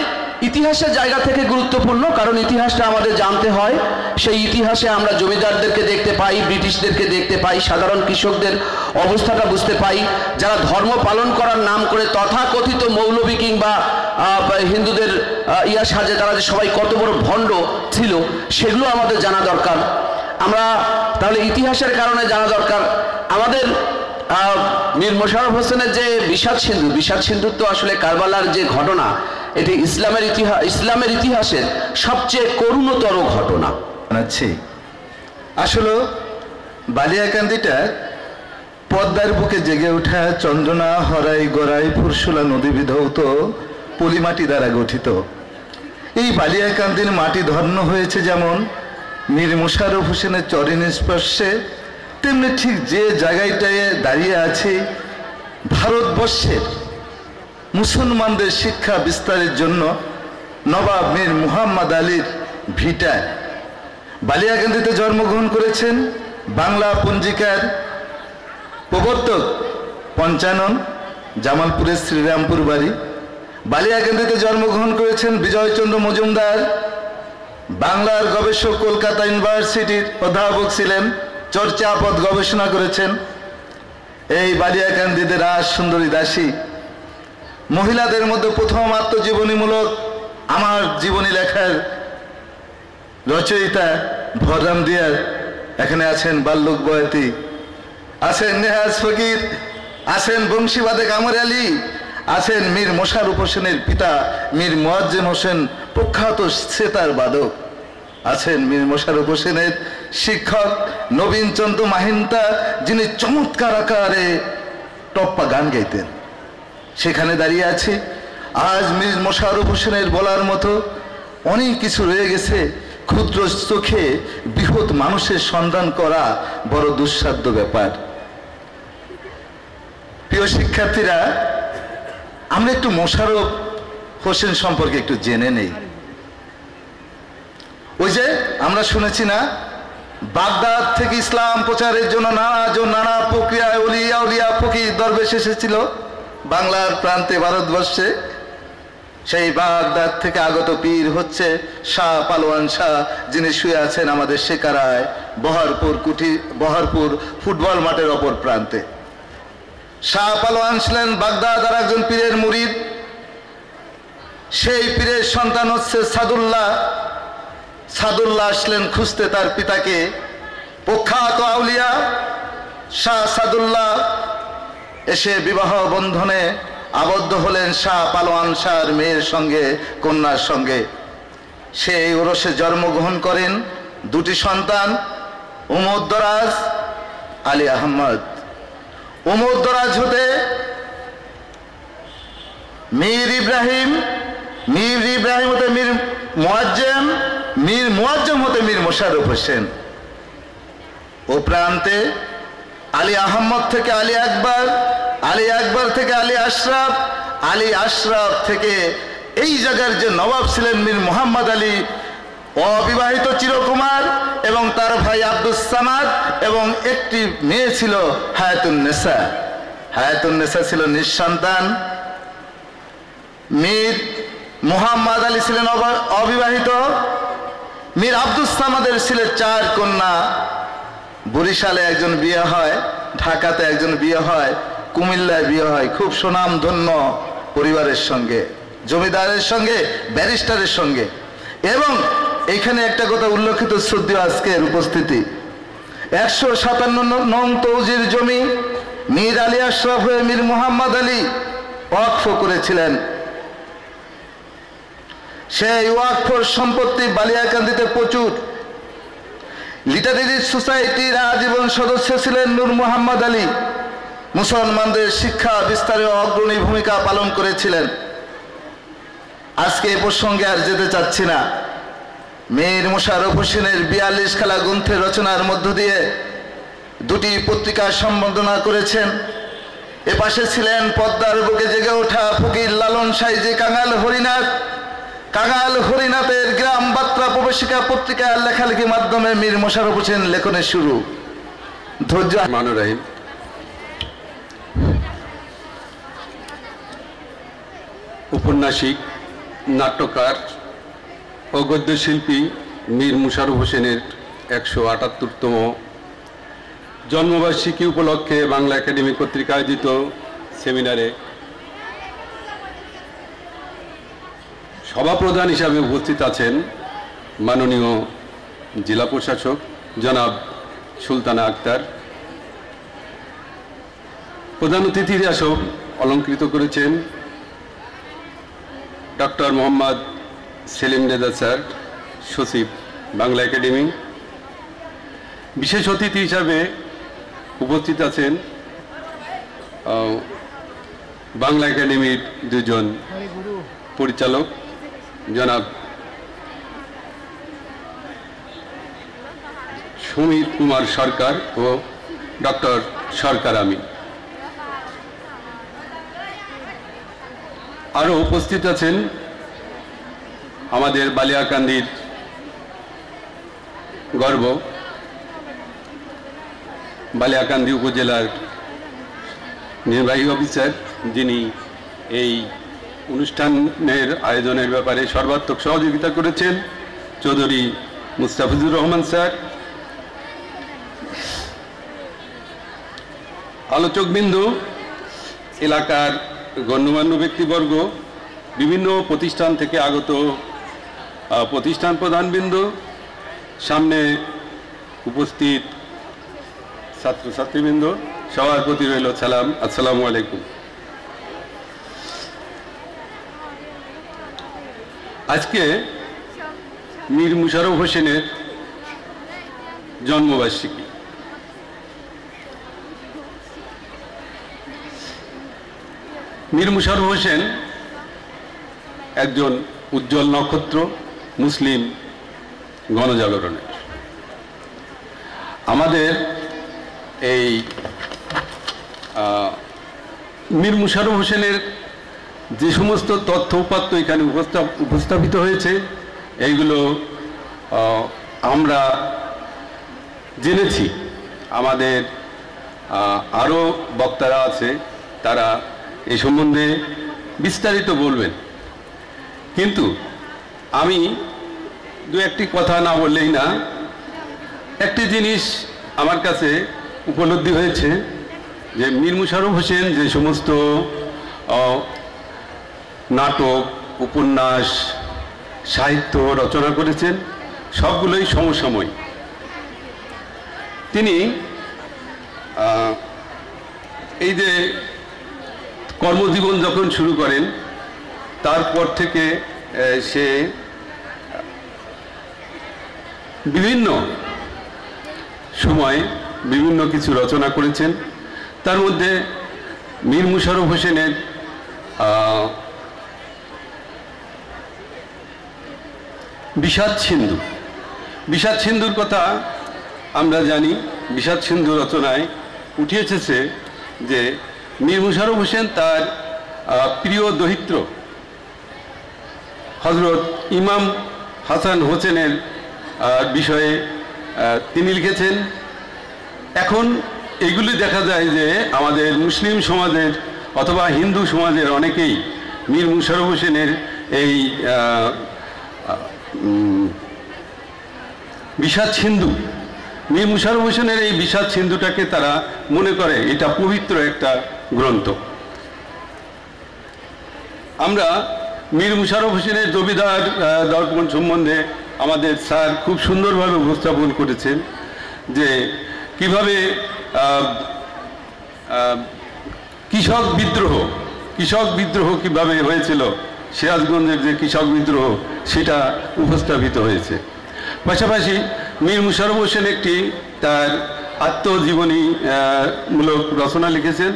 ইতিহাসের জায়গা থেকে গুরুত্বপূর্ণ, কারণ ইতিহাসটা আমাদের জানতে হয়। সেই ইতিহাসে আমরা জমিদারদেরকে দেখতে পাই, ব্রিটিশদেরকে দেখতে পাই, সাধারণ কৃষকদের অবস্থাটা বুঝতে পাই, যারা ধর্ম পালন করার নাম করে তথাকথিত মৌলবী কিংবা হিন্দুদের ইয়া সাজে তারা যে সবাই কত বড় ভণ্ড ছিল, সেগুলো আমাদের জানা দরকার। আমরা তাহলে ইতিহাসের কারণে জানা দরকার আমাদের। মীর মোশাররফ হোসেনের যে বিষাদ সিন্ধু তো আসলে কারবালার যে ঘটনা, এটি ইসলামের ইতিহাসের সবচেয়ে করুণতর ঘটনা। আসলে বালিয়াকান্দিটা পদ্মার বুকে জেগে ওঠা চন্দ্রনা, হরাই, গড়াই, ফুরসুলা নদী বিধৌত পলিমাটি দ্বারা গঠিত। এই বালিয়াকান্দির মাটি ধন্য হয়েছে যেমন মীর মোশাররফ হোসেনের চরণ স্পর্শে, তেমনি ঠিক যে জায়গাটায় দাঁড়িয়ে আছে ভারতবর্ষের মুসলমানদের শিক্ষা বিস্তারের জন্য নবাব মীর মুহাম্মদ আলীর ভিটায় বালিয়াকান্দিতে জন্মগ্রহণ করেছেন বাংলা পঞ্জিকার প্রবর্তক পঞ্চানন, জামালপুরের শ্রীরামপুর বাড়ি। বালিয়াকান্দিতে জন্মগ্রহণ করেছেন বিজয়চন্দ্র মজুমদার, বাংলার গবেষক, কলকাতা ইউনিভার্সিটির অধ্যাপক ছিলেন, চর্যাপদ গবেষণা করেছেন। এই বালিয়াকান্দিতে রাজ সুন্দরী দাসী মহিলাদের মধ্যে প্রথম আত্মজীবনীমূলক আমার জীবনী লেখার রচয়িতা ভররাম দিয়ার, এখানে আছেন বাল্লুক বয়াতি, আছেন নেহাজ ফকির, আছেন বংশীবাদে কামর আলী, আছেন মীর মোশাররফ হোসেনের পিতা মীর মুয়াজ্জেম হোসেন প্রখ্যাত সেতার বাদক, আছেন মীর মোশাররফ হোসেনের শিক্ষক নবীন চন্দ্র মাহিন্তা, যিনি চমৎকার আকারে টপ্পা গান গাইতেন। সেখানে দাঁড়িয়ে আছি। আজ মীর মোশাররফ হোসেনের বলার মতো অনেক কিছু রয়ে গেছে। ক্ষুদ্র চোখে বৃহৎ মানুষের সন্ধান করা বড় দুঃসাধ্য ব্যাপার। প্রিয় শিক্ষার্থীরা, আমরা একটু মোশাররফ হোসেন সম্পর্কে একটু জেনে নেই। ওই যে আমরা শুনেছি না, বাগদাদ থেকে ইসলাম প্রচারের জন্য নানা প্রক্রিয়ায় উলিয়া ফকির দরবেশ এসেছিল বাংলার প্রান্তে, ভারতবর্ষে। সেই বাগদাদ থেকে আগত পীর হচ্ছে শাহ পালোয়ান শাহ, যিনি শুয়ে আছেন আমাদের শেকারায় বহরপুর ফুটবল মাঠের অপর প্রান্তে। শাহ পালোয়ান ছিলেন বাগদাদ আর একজন পীরের মুরিদ। সেই পীরের সন্তান হচ্ছে সাদুল্লাহ। সাদুল্লাহ আসলেন খুঁজতে তার পিতাকে, প্রখ্যাত আউলিয়া শাহ সাদুল্লাহ এসে বিবাহ বন্ধনে আবদ্ধ হলেন শাহ পালোয়ান শাহর মেয়ের সঙ্গে, কন্যার সঙ্গে। সেই ওরসে জন্মগ্রহণ করেন দুটি সন্তান, উমর-দরাজ, আলী আহমদ। উমর-দরাজ হতে মীর ইব্রাহিম, মীর ইব্রাহিম হতে মীর মুয়াজ্জেম, মীর মুয়াজ্জেম হতে মীর মোশাররফ হোসেন। ও প্রান্তে আলী আহমদ থেকে আলী আকবর, আলী আকবর থেকে আলী আশরাফ, আলী আশরাফ থেকে এই জায়গার যে নবাব ছিলেন মীর মোহাম্মদ আলী, অবিবাহিত চিরকুমার, এবং তার ভাই আব্দুস সামাদ, এবং একটি মেয়ে ছিল হায়াতুন্নেসা। হায়াতুন্নেসা ছিল নিঃসন্তান। মীর মোহাম্মদ আলী ছিলেন অবিবাহিত। মীর আব্দুস সামাদের ছিলেন 4 কন্যা। বরিশালে একজন বিয়ে হয়, ঢাকাতে একজন বিয়ে হয়, কুমিল্লায় বিয়ে হয়, খুব সুনামধন্য পরিবারের সঙ্গে, জমিদারের সঙ্গে, ব্যারিস্টারের সঙ্গে। এবং এখানে একটা কথা উল্লেখিত শ্রদ্ধেয় আজকের উপস্থিতি, 157 নং তৌজির জমি মীর আলী আশরাফ হয়ে মীর মোহাম্মদ আলী ওয়াকফ করেছিলেন। সেই ওয়াকফর সম্পত্তি বালিয়াকান্দিতে প্রচুর। লিটারেরি সোসাইটির আজীবন সদস্য ছিলেন নূর মোহাম্মদ আলী। মুসলমানদের শিক্ষা বিস্তারে অগ্রণী ভূমিকা পালন করেছিলেন। আজকে এ প্রসঙ্গে আর যেতে চাচ্ছি না। মীর মোশাররফ হোসেনের 42 খেলা গ্রন্থের রচনার মধ্য দিয়ে 2টি পত্রিকা সম্পাদনা করেছেন। এপাশে ছিলেন পদ্মার বুকে জেগে ওঠা ফকির লালন সাইজি কাঙাল হরিনাথ। কাঙাল হরিনাথের গ্রাম বার্তা প্রবেশিকা পত্রিকার লেখালেখির মাধ্যমে মীর মোশাররফ হোসেন লেখনের শুরু। ধৈর্য। রহিম, উপন্যাসিক, নাট্যকার ও গদ্যশিল্পী মীর মোশাররফ হোসেনের 178তম জন্মবার্ষিকী উপলক্ষে বাংলা একাডেমি কর্তৃক আয়োজিত সেমিনারে সভাপ্রধান হিসাবে উপস্থিত আছেন মাননীয় জেলা প্রশাসক জনাব সুলতানা আক্তার। প্রধান অতিথির আসন অলঙ্কৃত করেছেন ডক্টর মোহাম্মদ সেলিম রেজা স্যার, সচিব বাংলা একাডেমি। বিশেষ অতিথি হিসাবে উপস্থিত আছেন বাংলা একাডেমির 2 জন পরিচালক, জনাব সমীর কুমার সরকার ও ডক্টর সরকার আমিন। আরও উপস্থিত আছেন আমাদের বালিয়াকান্দির গর্ব, বালিয়াকান্দি উপজেলার নির্বাহী অফিসার, যিনি এই অনুষ্ঠানের আয়োজনের ব্যাপারে সর্বাত্মক সহযোগিতা করেছেন, চৌধুরী মুস্তাফিজুর রহমান স্যার। আলোচকবৃন্দ, এলাকার গণ্যমান্য ব্যক্তিবর্গ, বিভিন্ন প্রতিষ্ঠান থেকে আগত প্রতিষ্ঠান প্রধানবৃন্দ, সামনে উপস্থিত ছাত্রছাত্রীবৃন্দ, সবার প্রতি রইল সালাম, আসসালামু আলাইকুম। আজকে মীর মোশাররফ হোসেনের জন্মবার্ষিকী। মীর মোশাররফ হোসেন একজন উজ্জ্বল নক্ষত্র মুসলিম গণজাগরণের। আমাদের এই মীর মোশাররফ হোসেনের যে সমস্ত তথ্য উপাত্ত এখানে উপস্থাপিত হয়েছে, এইগুলো আমরা জেনেছি। আমাদের আরও বক্তারা আছে, তারা এই সম্বন্ধে বিস্তারিত বলবেন। কিন্তু আমি 2-1টি কথা না বললেই না। একটি জিনিস আমার কাছে উপলব্ধি হয়েছে যে মীর মোশাররফ হোসেন যে সমস্ত নাটক, উপন্যাস, সাহিত্য রচনা করেছেন, সবগুলোই সমসাময়িক। তিনি এই যে কর্মজীবন যখন শুরু করেন তারপর থেকে সে বিভিন্ন সময় বিভিন্ন কিছু রচনা করেছেন। তার মধ্যে মীর মুশাররফ হোসেনের বিষাদ সিন্ধু, বিষাদ সিন্ধুর কথা আমরা জানি। বিষাদ সিন্ধু রচনায় উঠে এসেছে যে মীর মুশাররফ হোসেন তার প্রিয় দহিত্র হজরত ইমাম হাসান হোসেনের বিষয়ে তিনি লিখেছেন। এখন এগুলি দেখা যায় যে আমাদের মুসলিম সমাজের অথবা হিন্দু সমাজের অনেকেই মীর মুশাররফ হোসেনের এই বিষাদ সিন্ধু, মীর মুশাররফ হোসেনের এই বিষাদ সিন্ধুটাকে তারা মনে করে এটা পবিত্র একটা গ্রন্থ। আমরা মীর মুশাররফ হোসেনের জমিদার দর্পণ সম্বন্ধে আমাদের স্যার খুব সুন্দরভাবে উপস্থাপন করেছেন যে কিভাবে কৃষক বিদ্রোহ কিভাবে হয়েছিল, সিরাজগঞ্জের যে কৃষক বিদ্রোহ সেটা উপস্থাপিত হয়েছে। পাশাপাশি মীর মুশাররফ হোসেন একটি তার আত্মজীবনী মূলক রচনা লিখেছেন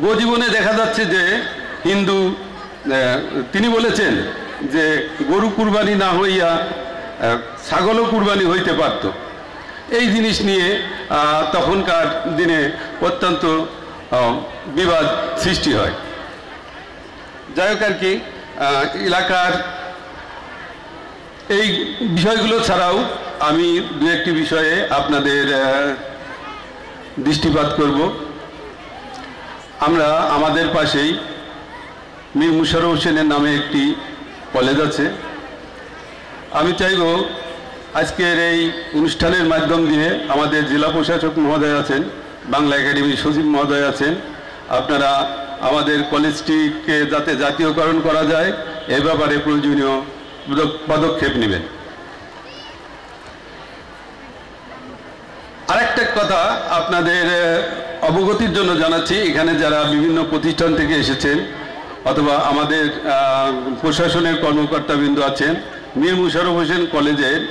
গোজীবনে দেখা যাচ্ছে যে হিন্দু, তিনি বলেছেন যে গরু কুরবানি না হইয়া ছাগলও কুরবানি হইতে পারত। এই জিনিস নিয়ে তখনকার দিনে অত্যন্ত বিবাদ সৃষ্টি হয়। যাই হোক আর কি, এলাকার এই বিষয়গুলো ছাড়াও আমি দু একটি বিষয়ে আপনাদের দৃষ্টিপাত করব। আমরা আমাদের পাশেই মীর মুশাররফ হোসেনের নামে একটি কলেজ আছে। আমি চাইব আজকের এই অনুষ্ঠানের মাধ্যম দিয়ে আমাদের জেলা প্রশাসক মহোদয় আছেন, বাংলা একাডেমির সচিব মহোদয় আছেন, আপনারা আমাদের কলেজটিকে যাতে জাতীয়করণ করা যায় এ ব্যাপারে প্রয়োজনীয় পদক্ষেপ নেবেন। আরেকটা কথা আপনাদের অবগতির জন্য জানাচ্ছি, এখানে যারা বিভিন্ন প্রতিষ্ঠান থেকে এসেছেন অথবা আমাদের প্রশাসনের কর্মকর্তাবৃন্দ আছেন, মীর মুশাররফ হোসেন কলেজের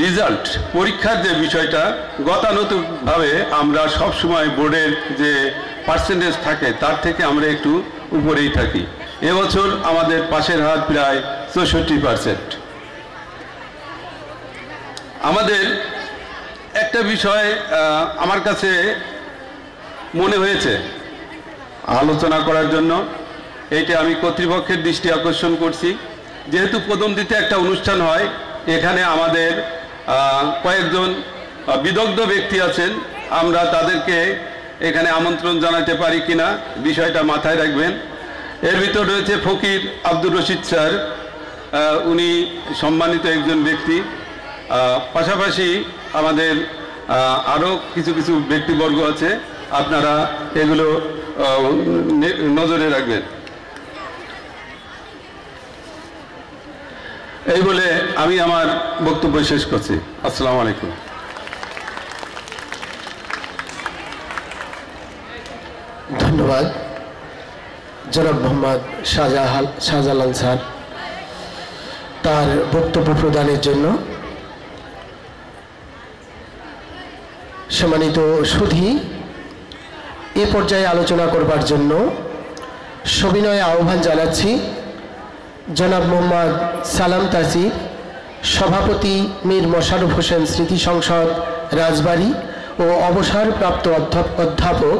রেজাল্ট পরীক্ষার যে বিষয়টা গতানুগতিকভাবে আমরা সবসময় বোর্ডের যে পার্সেন্টেজ থাকে তার থেকে আমরা একটু উপরেই থাকি। এবছর আমাদের পাশের হার প্রায় 64%। আমাদের একটা বিষয় আমার কাছে মনে হয়েছে আলোচনা করার জন্য, এইটা আমি কর্তৃপক্ষের দৃষ্টি আকর্ষণ করছি। যেহেতু প্রথম দিতে একটা অনুষ্ঠান হয়, এখানে আমাদের কয়েকজন বিদগ্ধ ব্যক্তি আছেন, আমরা তাদেরকে এখানে আমন্ত্রণ জানাতে পারি কিনা বিষয়টা মাথায় রাখবেন। এর ভিতর রয়েছে ফকির আব্দুর রশিদ স্যার, উনি সম্মানিত একজন ব্যক্তি। পাশাপাশি আমাদের আরও কিছু কিছু ব্যক্তিবর্গ আছে, আপনারা এগুলো নজরে রাখবেন। এই বলে আমি আমার বক্তব্য শেষ করছি। আসসালামু আলাইকুম। ধন্যবাদ জনাব মোহাম্মদ শাহজালাল স্যার তার বক্তব্য প্রদানের জন্য। সম্মানিত সুধী, এ পর্যায়ে আলোচনা করবার জন্য সবিনয়ে আহ্বান জানাচ্ছি জনাব মোহাম্মদ সালাম তাসির, সভাপতি মীর মোশাররফ হোসেন স্মৃতি সংসদ রাজবাড়ী ও অবসরপ্রাপ্ত অধ্যাপক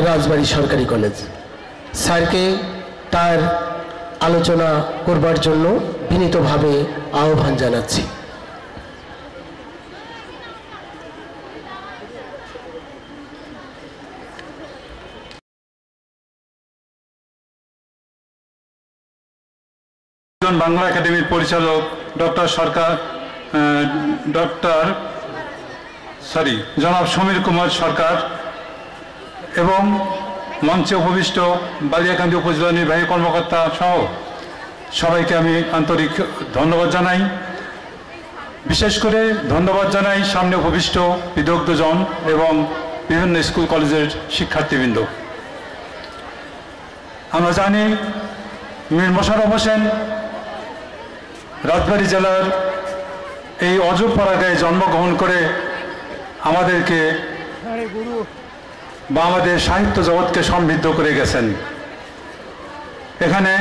রাজবাড়ী সরকারি কলেজ। স্যারকে তার আলোচনা করবার জন্য বিনীতভাবে আহ্বান জানাচ্ছি। বাংলা একাডেমির পরিচালক জনাব সমীর কুমার সরকার এবং মঞ্চে উপবিষ্ট বালিয়াকান্দি উপজেলা নির্বাহী কর্মকর্তা সহ সবাইকে আমি আন্তরিক ধন্যবাদ জানাই। বিশেষ করে ধন্যবাদ জানাই সামনে উপবিষ্ট বিদগ্ধজন এবং বিভিন্ন স্কুল কলেজের শিক্ষার্থীবৃন্দ। আমরা জানি মীর মোশাররফ হোসেন রাজবাড়ী জেলার এই অজপাড়াগাঁয়ে জন্মগ্রহণ করে আমাদেরকে বা আমাদের সাহিত্য জগৎকে সমৃদ্ধ করে গেছেন। এখানে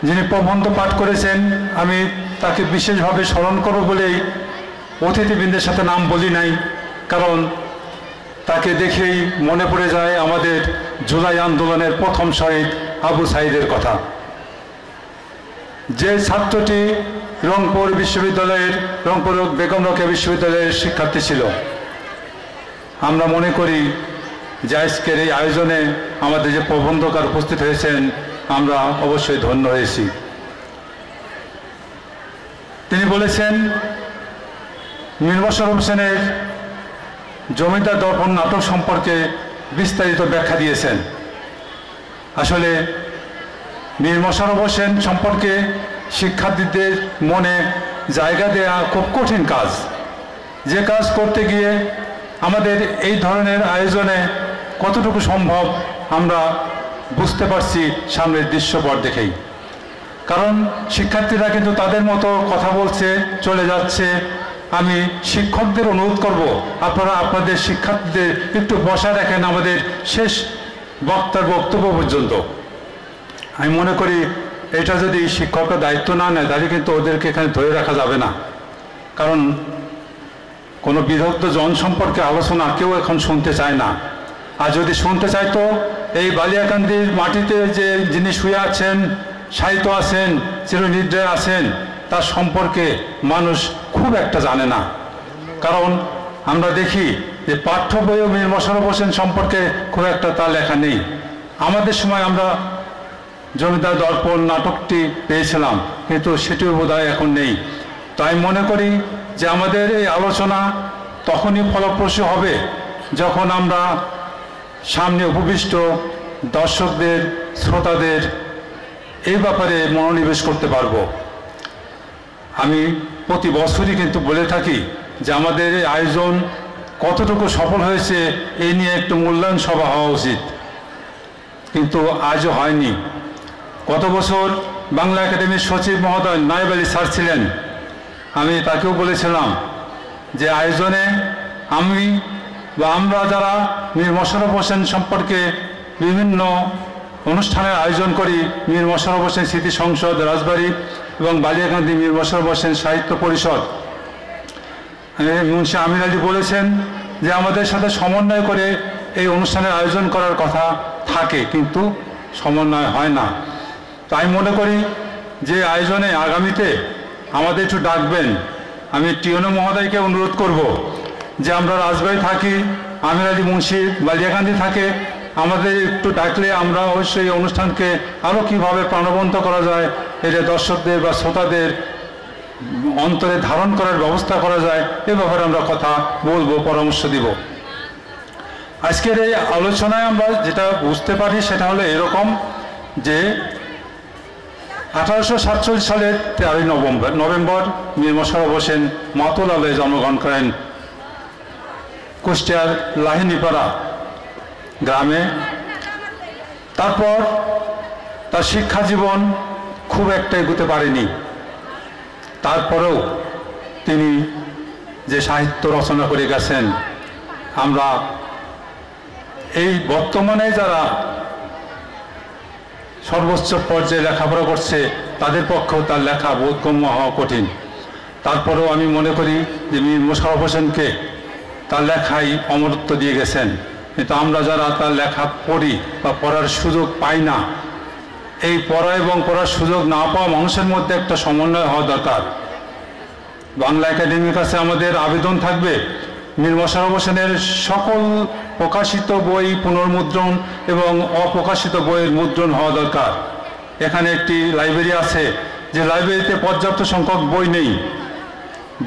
যিনি প্রবন্ধ পাঠ করেছেন, আমি তাকে বিশেষভাবে স্মরণ করব বলেই অতিথিবৃন্দের সাথে নাম বলি নাই, কারণ তাকে দেখেই মনে পড়ে যায় আমাদের জুলাই আন্দোলনের প্রথম শহীদ আবু সাঈদের কথা। যে ছাত্রটি রংপুর বিশ্ববিদ্যালয়ের রংপুর বেগম রোকেয়া বিশ্ববিদ্যালয়ের শিক্ষার্থী ছিল, আমরা মনে করি যে আজকের এই আয়োজনে আমাদের যে প্রবন্ধকার উপস্থিত হয়েছেন আমরা অবশ্যই ধন্য হয়েছি। তিনি বলেছেন মীর মোশাররফ হোসেনের জমিদার দর্পণ নাটক সম্পর্কে বিস্তারিত ব্যাখ্যা দিয়েছেন। আসলে মীর মোশাররফ হোসেন সম্পর্কে শিক্ষার্থীদের মনে জায়গা দেয়া খুব কঠিন কাজ, যে কাজ করতে গিয়ে আমাদের এই ধরনের আয়োজনে কতটুকু সম্ভব আমরা বুঝতে পারছি সামনের দৃশ্যপট দেখেই। কারণ শিক্ষার্থীরা কিন্তু তাদের মতো কথা বলছে, চলে যাচ্ছে। আমি শিক্ষকদের অনুরোধ করব, আপনারা আপনাদের শিক্ষার্থীদের একটু বসা রাখেন আমাদের শেষ বক্তার বক্তব্য পর্যন্ত। আমি মনে করি এটা যদি শিক্ষকরা দায়িত্ব না নেয় তাহলে কিন্তু ওদেরকে এখানে ধরে রাখা যাবে না। কারণ কোনো বিদগ্ধ জন সম্পর্কে আলোচনা কেউ এখন শুনতে চায় না। আর যদি শুনতে চাইতো, এই বালিয়াকান্দির মাটিতে যে যিনি শুয়ে আছেন, সাহিত্য আছেন, চিরনিদ্রায় আছেন, তার সম্পর্কে মানুষ খুব একটা জানে না। কারণ আমরা দেখি যে পাঠ্য বইও মীর মোশাররফ হোসেন সম্পর্কে খুব একটা তার লেখা নেই। আমাদের সময় আমরা জমিদার দর্পণ নাটকটি পেয়েছিলাম, কিন্তু সেটিও বোধহয় এখন নেই। তো আমি মনে করি যে আমাদের এই আলোচনা তখনই ফলপ্রসূ হবে যখন আমরা সামনে উপবিষ্ট দর্শকদের, শ্রোতাদের এই ব্যাপারে মনোনিবেশ করতে পারব। আমি প্রতি বছরই কিন্তু বলে থাকি যে আমাদের এই আয়োজন কতটুকু সফল হয়েছে এই নিয়ে একটু মূল্যায়ন সভা হওয়া উচিত, কিন্তু আজও হয়নি। গত বছর বাংলা একাডেমির সচিব মহোদয় নায়েব আলী স্যার ছিলেন, আমি তাকেও বলেছিলাম যে আয়োজনে আমরা যারা মীর মোশাররফ হোসেন সম্পর্কে বিভিন্ন অনুষ্ঠানের আয়োজন করি, মীর মোশাররফ হোসেন স্মৃতি সংসদ রাজবাড়ী এবং বালিয়াকান্দি মীর মোশাররফ হোসেন সাহিত্য পরিষদ, মুন্সি আমির আলী বলেছেন যে আমাদের সাথে সমন্বয় করে এই অনুষ্ঠানের আয়োজন করার কথা থাকে, কিন্তু সমন্বয় হয় না। তো আমি মনে করি যে আয়োজনে আগামীতে আমাদের একটু ডাকবেন। আমি টিওনো মহোদয়কে অনুরোধ করব যে আমরা রাজবাড়ী থাকি, আমির আলী মুন্সি বালিয়াকান্দি থাকে, আমাদের একটু ডাকলে আমরা অবশ্যই এই অনুষ্ঠানকে আরও কীভাবে প্রাণবন্ত করা যায়, এটা দর্শকদের বা শ্রোতাদের অন্তরে ধারণ করার ব্যবস্থা করা যায়, এ ব্যাপারে আমরা কথা বলবো, পরামর্শ দিব। আজকের এই আলোচনায় আমরা যেটা বুঝতে পারি সেটা হলো এরকম যে 1847 সালের 13 নভেম্বর মীর মোশাররফ হোসেন মাতুলালয়ে জন্মগ্রহণ করেন কুষ্টিয়ার লাহিনীপাড়া গ্রামে। তারপর তার শিক্ষা জীবন খুব একটা এগোতে পারেনি। তারপরেও তিনি যে সাহিত্য রচনা করে গেছেন, আমরা এই বর্তমানে যারা সর্বোচ্চ পর্যায়ে লেখাপড়া করছে তাদের পক্ষেও তার লেখা বোধগম্য হওয়া কঠিন। তারপরেও আমি মনে করি যে মীর মোশাররফ হোসেনকে তার লেখাই অমরত্ব দিয়ে গেছেন। কিন্তু আমরা যারা তার লেখা পড়ি বা পড়ার সুযোগ পাই না, এই পড়া এবং পড়ার সুযোগ না পাওয়া মানুষের মধ্যে একটা সমন্বয় হওয়া দরকার। বাংলা একাডেমির কাছে আমাদের আবেদন থাকবে মীর মোশাররফ হোসেনের সকল প্রকাশিত বই পুনর্মুদ্রণ এবং অপ্রকাশিত বইয়ের মুদ্রণ হওয়া দরকার। এখানে একটি লাইব্রেরি আছে, যে লাইব্রেরিতে পর্যাপ্ত সংখ্যক বই নেই।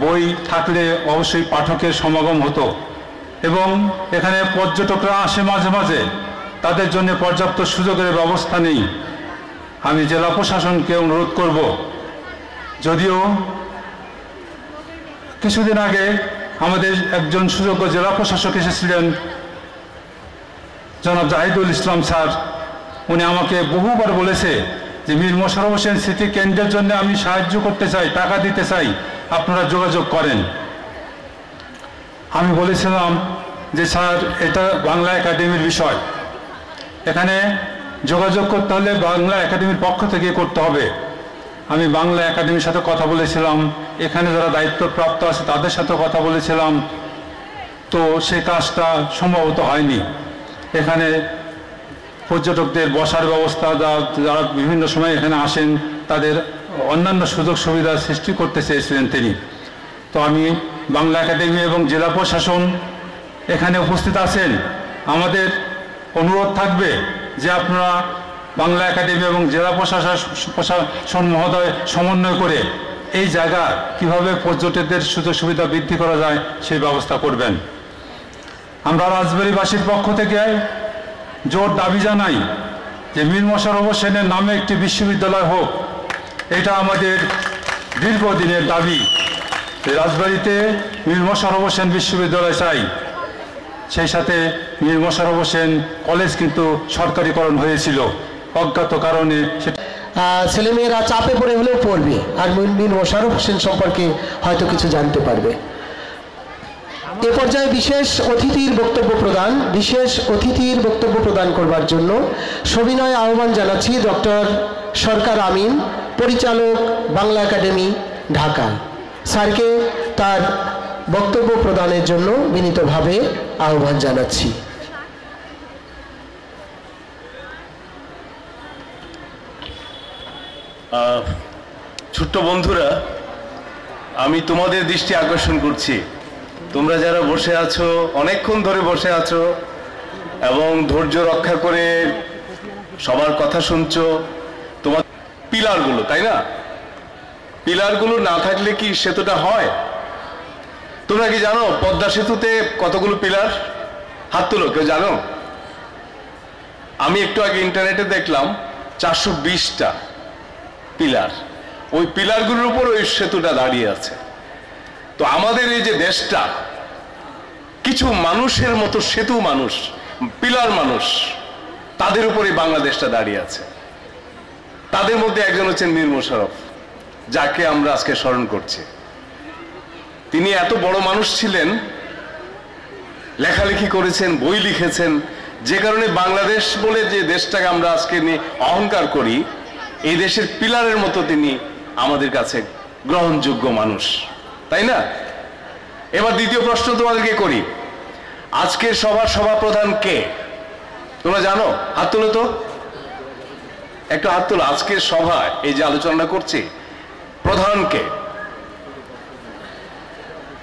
বই থাকলে অবশ্যই পাঠকের সমাগম হতো, এবং এখানে পর্যটকরা আসে মাঝে মাঝে, তাদের জন্য পর্যাপ্ত সুযোগের ব্যবস্থা নেই। আমি জেলা প্রশাসনকে অনুরোধ করব, যদিও কিছুদিন আগে আমাদের একজন সুযোগ্য জেলা প্রশাসক এসেছিলেন, জনাব জাহিদুল ইসলাম স্যার। উনি আমাকে বহুবার বলেছে যে মীর মোশাররফ হোসেন স্মৃতি কেন্দ্রের জন্য আমি সাহায্য করতে চাই, টাকা দিতে চাই, আপনারা যোগাযোগ করেন। আমি বলেছিলাম যে স্যার, এটা বাংলা একাডেমির বিষয়, এখানে যোগাযোগ করতে হলে বাংলা একাডেমির পক্ষ থেকে করতে হবে। আমি বাংলা একাডেমির সাথে কথা বলেছিলাম, এখানে যারা দায়িত্বপ্রাপ্ত আছে তাদের সাথে কথা বলেছিলাম, তো সেই কাজটা সম্ভবত হয়নি। এখানে পর্যটকদের বসার ব্যবস্থা, যারা বিভিন্ন সময় এখানে আসেন তাদের অন্যান্য সুযোগ সুবিধা সৃষ্টি করতে চেয়েছিলেন তিনি। তো আমি বাংলা একাডেমি এবং জেলা প্রশাসন এখানে উপস্থিত আছেন, আমাদের অনুরোধ থাকবে যে আপনারা বাংলা একাডেমি এবং জেলা প্রশাসন মহোদয় সমন্বয় করে এই জায়গা কিভাবে পর্যটকদের সুযোগ সুবিধা বৃদ্ধি করা যায় সেই ব্যবস্থা করবেন। আমরা রাজবাড়ীবাসীর পক্ষ থেকে জোর দাবি জানাই যে মীর মোশাররফ হোসেনের নামে একটি বিশ্ববিদ্যালয় হোক। এটা আমাদের দীর্ঘদিনের দাবি। রাজবাড়ীতে মীর মোশাররফ হোসেন বিশ্ববিদ্যালয় চাই। সেই সাথে মীর মোশাররফ হোসেন কলেজ কিন্তু সরকারিকরণ হয়েছিল, অজ্ঞাত কারণে সেটা ছেলেমেয়েরা চাপে পড়ে হলেও পড়বে, আর মীর মোশাররফ হোসেন সম্পর্কে হয়তো কিছু জানতে পারবে। এ পর্যায়ে বিশেষ অতিথির বক্তব্য প্রদান করবার জন্য সবিনয় আহ্বান জানাচ্ছি ডক্টর সরকার আমিন, পরিচালক বাংলা একাডেমি, ঢাকা। স্যারকে তার বক্তব্য প্রদানের জন্য বিনীতভাবে আহ্বান জানাচ্ছি। ছোট্ট বন্ধুরা, আমি তোমাদের দৃষ্টি আকর্ষণ করছি। তোমরা যারা বসে আছো, অনেকক্ষণ ধরে বসে আছো এবং ধৈর্য রক্ষা করে সবার কথা শুনছো, তোমার পিলারগুলো, তাই না? পিলারগুলো না থাকলে কি সেতুটা হয়? তোমরা কি জানো পদ্মা সেতুতে কতগুলো পিলার? হাত তুলো, কেউ জানো? আমি একটু আগে ইন্টারনেটে দেখলাম 420টা পিলার। ওই পিলারগুলোর উপর ওই সেতুটা দাঁড়িয়ে আছে। তো আমাদের এই যে দেশটা, কিছু মানুষের মতো সেতু মানুষ, পিলার মানুষ, তাদের উপরে বাংলাদেশটা দাঁড়িয়ে আছে। তাদের মধ্যে একজন হচ্ছেন মীর মোশাররফ, যাকে আমরা আজকে স্মরণ করছি। তিনি এত বড় মানুষ ছিলেন, লেখালেখি করেছেন, বই লিখেছেন, যে কারণে বাংলাদেশ বলে যে দেশটাকে আমরা আজকে নিয়ে অহংকার করি, এই দেশের পিলারের মতো তিনি আমাদের কাছে গ্রহণযোগ্য মানুষ, তাই না? এবার দ্বিতীয় প্রশ্ন তোমাদেরকে করি, আজকের সভার সভাপ্রধান কে? তোমরা জানো? হাত তুলো তো, একটু হাত তুলো। আজকের সভায় এই যে আলোচনা করছি, প্রধান কে?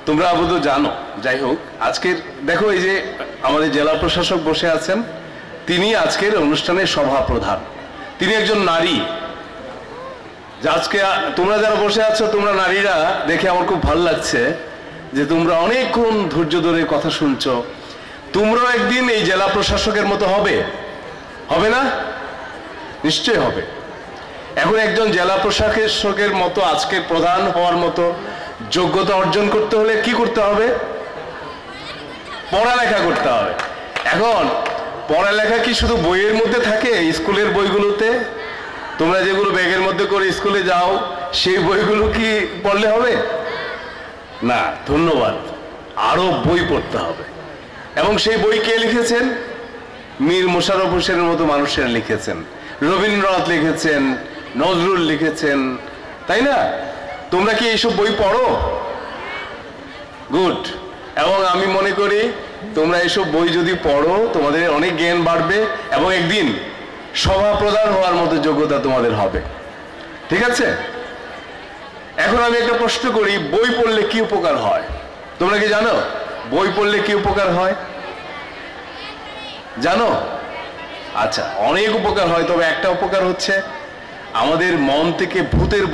তোমরা আবুদ জানো। যাই হোক, আজকের দেখো, এই যে আমাদের জেলা প্রশাসক বসে আছেন, তিনি আজকের অনুষ্ঠানের সভাপ্রধান। তিনি একজন নারী। আজকে তোমরা যারা বসে আছো, তোমরা নারীরা, দেখে আমার খুব ভালো লাগছে যে তোমরা অনেকক্ষণ ধৈর্য ধরে কথা শুনছো। তোমরাও একদিন এই জেলা প্রশাসকের মতো হবে, হবে না? নিশ্চয় হবে। এখন একজন জেলা প্রশাসকের মতো আজকের প্রধান হওয়ার মতো যোগ্যতা অর্জন করতে হলে কি করতে হবে? পড়ালেখা করতে হবে। এখন পড়ালেখা কি শুধু বইয়ের মধ্যে থাকে? স্কুলের বইগুলোতে তোমরা যেগুলো ব্যাগের মধ্যে করে স্কুলে যাও, সেই বইগুলো কি পড়লে হবে? না, ধন্যবাদ। আরো বই পড়তে হবে। এবং সেই বই কে লিখেছেন? মীর মোশাররফ হোসেনের মতো মানুষেরা লিখেছেন, রবীন্দ্রনাথ লিখেছেন, নজরুল লিখেছেন, তাই না? তোমরা কি এইসব বই পড়ো? গুড। এবং আমি মনে করি তোমরা এইসব বই যদি পড়ো, তোমাদের অনেক জ্ঞান বাড়বে এবং একদিন সভাপ্রধান হওয়ার মতো যোগ্যতা তোমাদের হবে। ঠিক আছে? এখন আমি একটা প্রশ্ন করি, বই পড়লে কি উপকার হয়? তোমরা কি জানো বই পড়লে কি উপকার হয়? জানো? আচ্ছা, অনেক উপকার হয়, তবে একটা উপকার হচ্ছে আমাদের মন থেকে ভূতের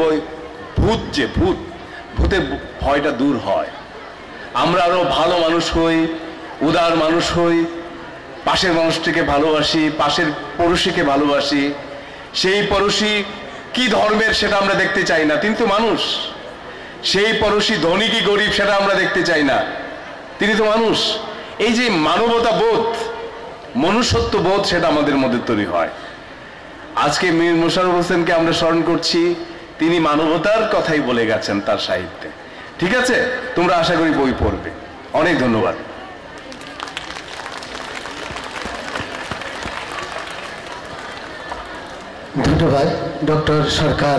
ভূতের ভয়টা দূর হয়। আমরা আরো ভালো মানুষ হই, উদার মানুষ হই, পাশের মানুষটিকে ভালোবাসি, পাশের পড়োশিকে ভালোবাসি। সেই পড়োশি কি ধর্মের সেটা আমরা দেখতে চাই না, কিন্তু মানুষ। সেই পড়শি ধনী কি গরিব সেটা আমরা দেখতে চাই না, তিনি তো মানুষ। এই যে মানবতা বোধ, মনুষ্যত্ব বোধ, সেটা আমাদের মধ্যে তৈরি হয়। আজকে মীর মোশাররফ হোসেনকে আমরা স্মরণ করছি, তিনি মানবতার কথাই বলে গেছেন তার সাহিত্যে। ঠিক আছে, তোমরা আশা করি বই পড়বে। অনেক ধন্যবাদ। ধন্যবাদ ডক্টর সরকার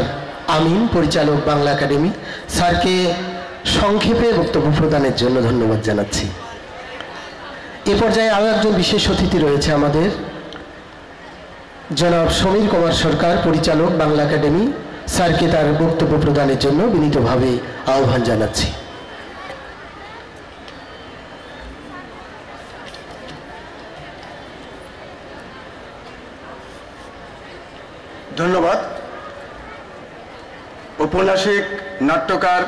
আমিন, পরিচালক বাংলা একাডেমি। স্যারকে সংক্ষেপে বক্তব্য প্রদানের জন্য ধন্যবাদ জানাচ্ছি। এ পর্যায়ে আরও একজন বিশেষ অতিথি রয়েছে আমাদের, জনাব সমীর কুমার সরকার, পরিচালক বাংলা একাডেমি। স্যারকে তার বক্তব্য প্রদানের জন্য বিনীতভাবে আহ্বান জানাচ্ছি। ধন্যবাদ। ঔপন্যাসিক, নাট্যকার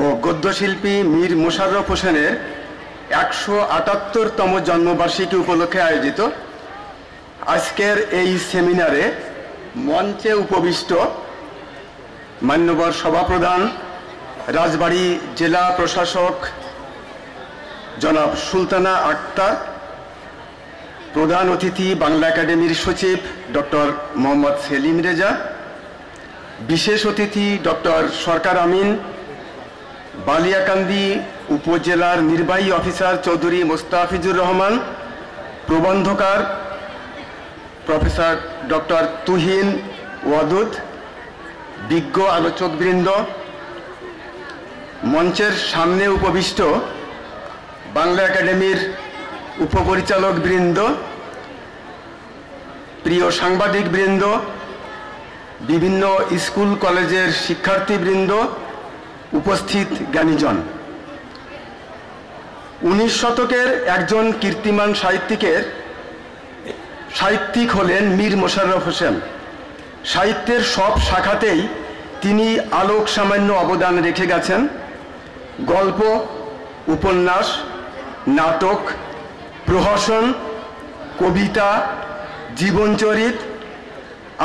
ও গদ্যশিল্পী মীর মোশাররফ হোসেনের ১৭৮তম জন্মবার্ষিকী উপলক্ষে আয়োজিত আজকের এই সেমিনারে মঞ্চে উপবিষ্ট মান্যবর সভাপ্রধান, রাজবাড়ী জেলা প্রশাসক জনাব সুলতানা আক্তার, প্রধান অতিথি বাংলা একাডেমির সচিব ডক্টর মোহাম্মদ সেলিম রেজা, বিশেষ অতিথি ডক্টর সরকার আমিন, বালিয়াকান্দি উপজেলার নির্বাহী অফিসার চৌধুরী মোস্তাফিজুর রহমান, প্রবন্ধকার প্রফেসর ডক্টর তুহিন ওয়াদুদ, বিজ্ঞ আলোচকবৃন্দ, মঞ্চের সামনে উপবিষ্ট বাংলা একাডেমির উপপরিচালক বৃন্দ, প্রিয় সাংবাদিক বৃন্দ, বিভিন্ন স্কুল কলেজের শিক্ষার্থীবৃন্দ, উপস্থিত জ্ঞানীজন। 19 শতকের একজন কীর্তিমান সাহিত্যিক হলেন মীর মোশাররফ হোসেন। সাহিত্যের সব শাখাতেই তিনি আলোক সামান্য অবদান রেখে গেছেন। গল্প, উপন্যাস, নাটক, প্রহসন, কবিতা, জীবনচরিত,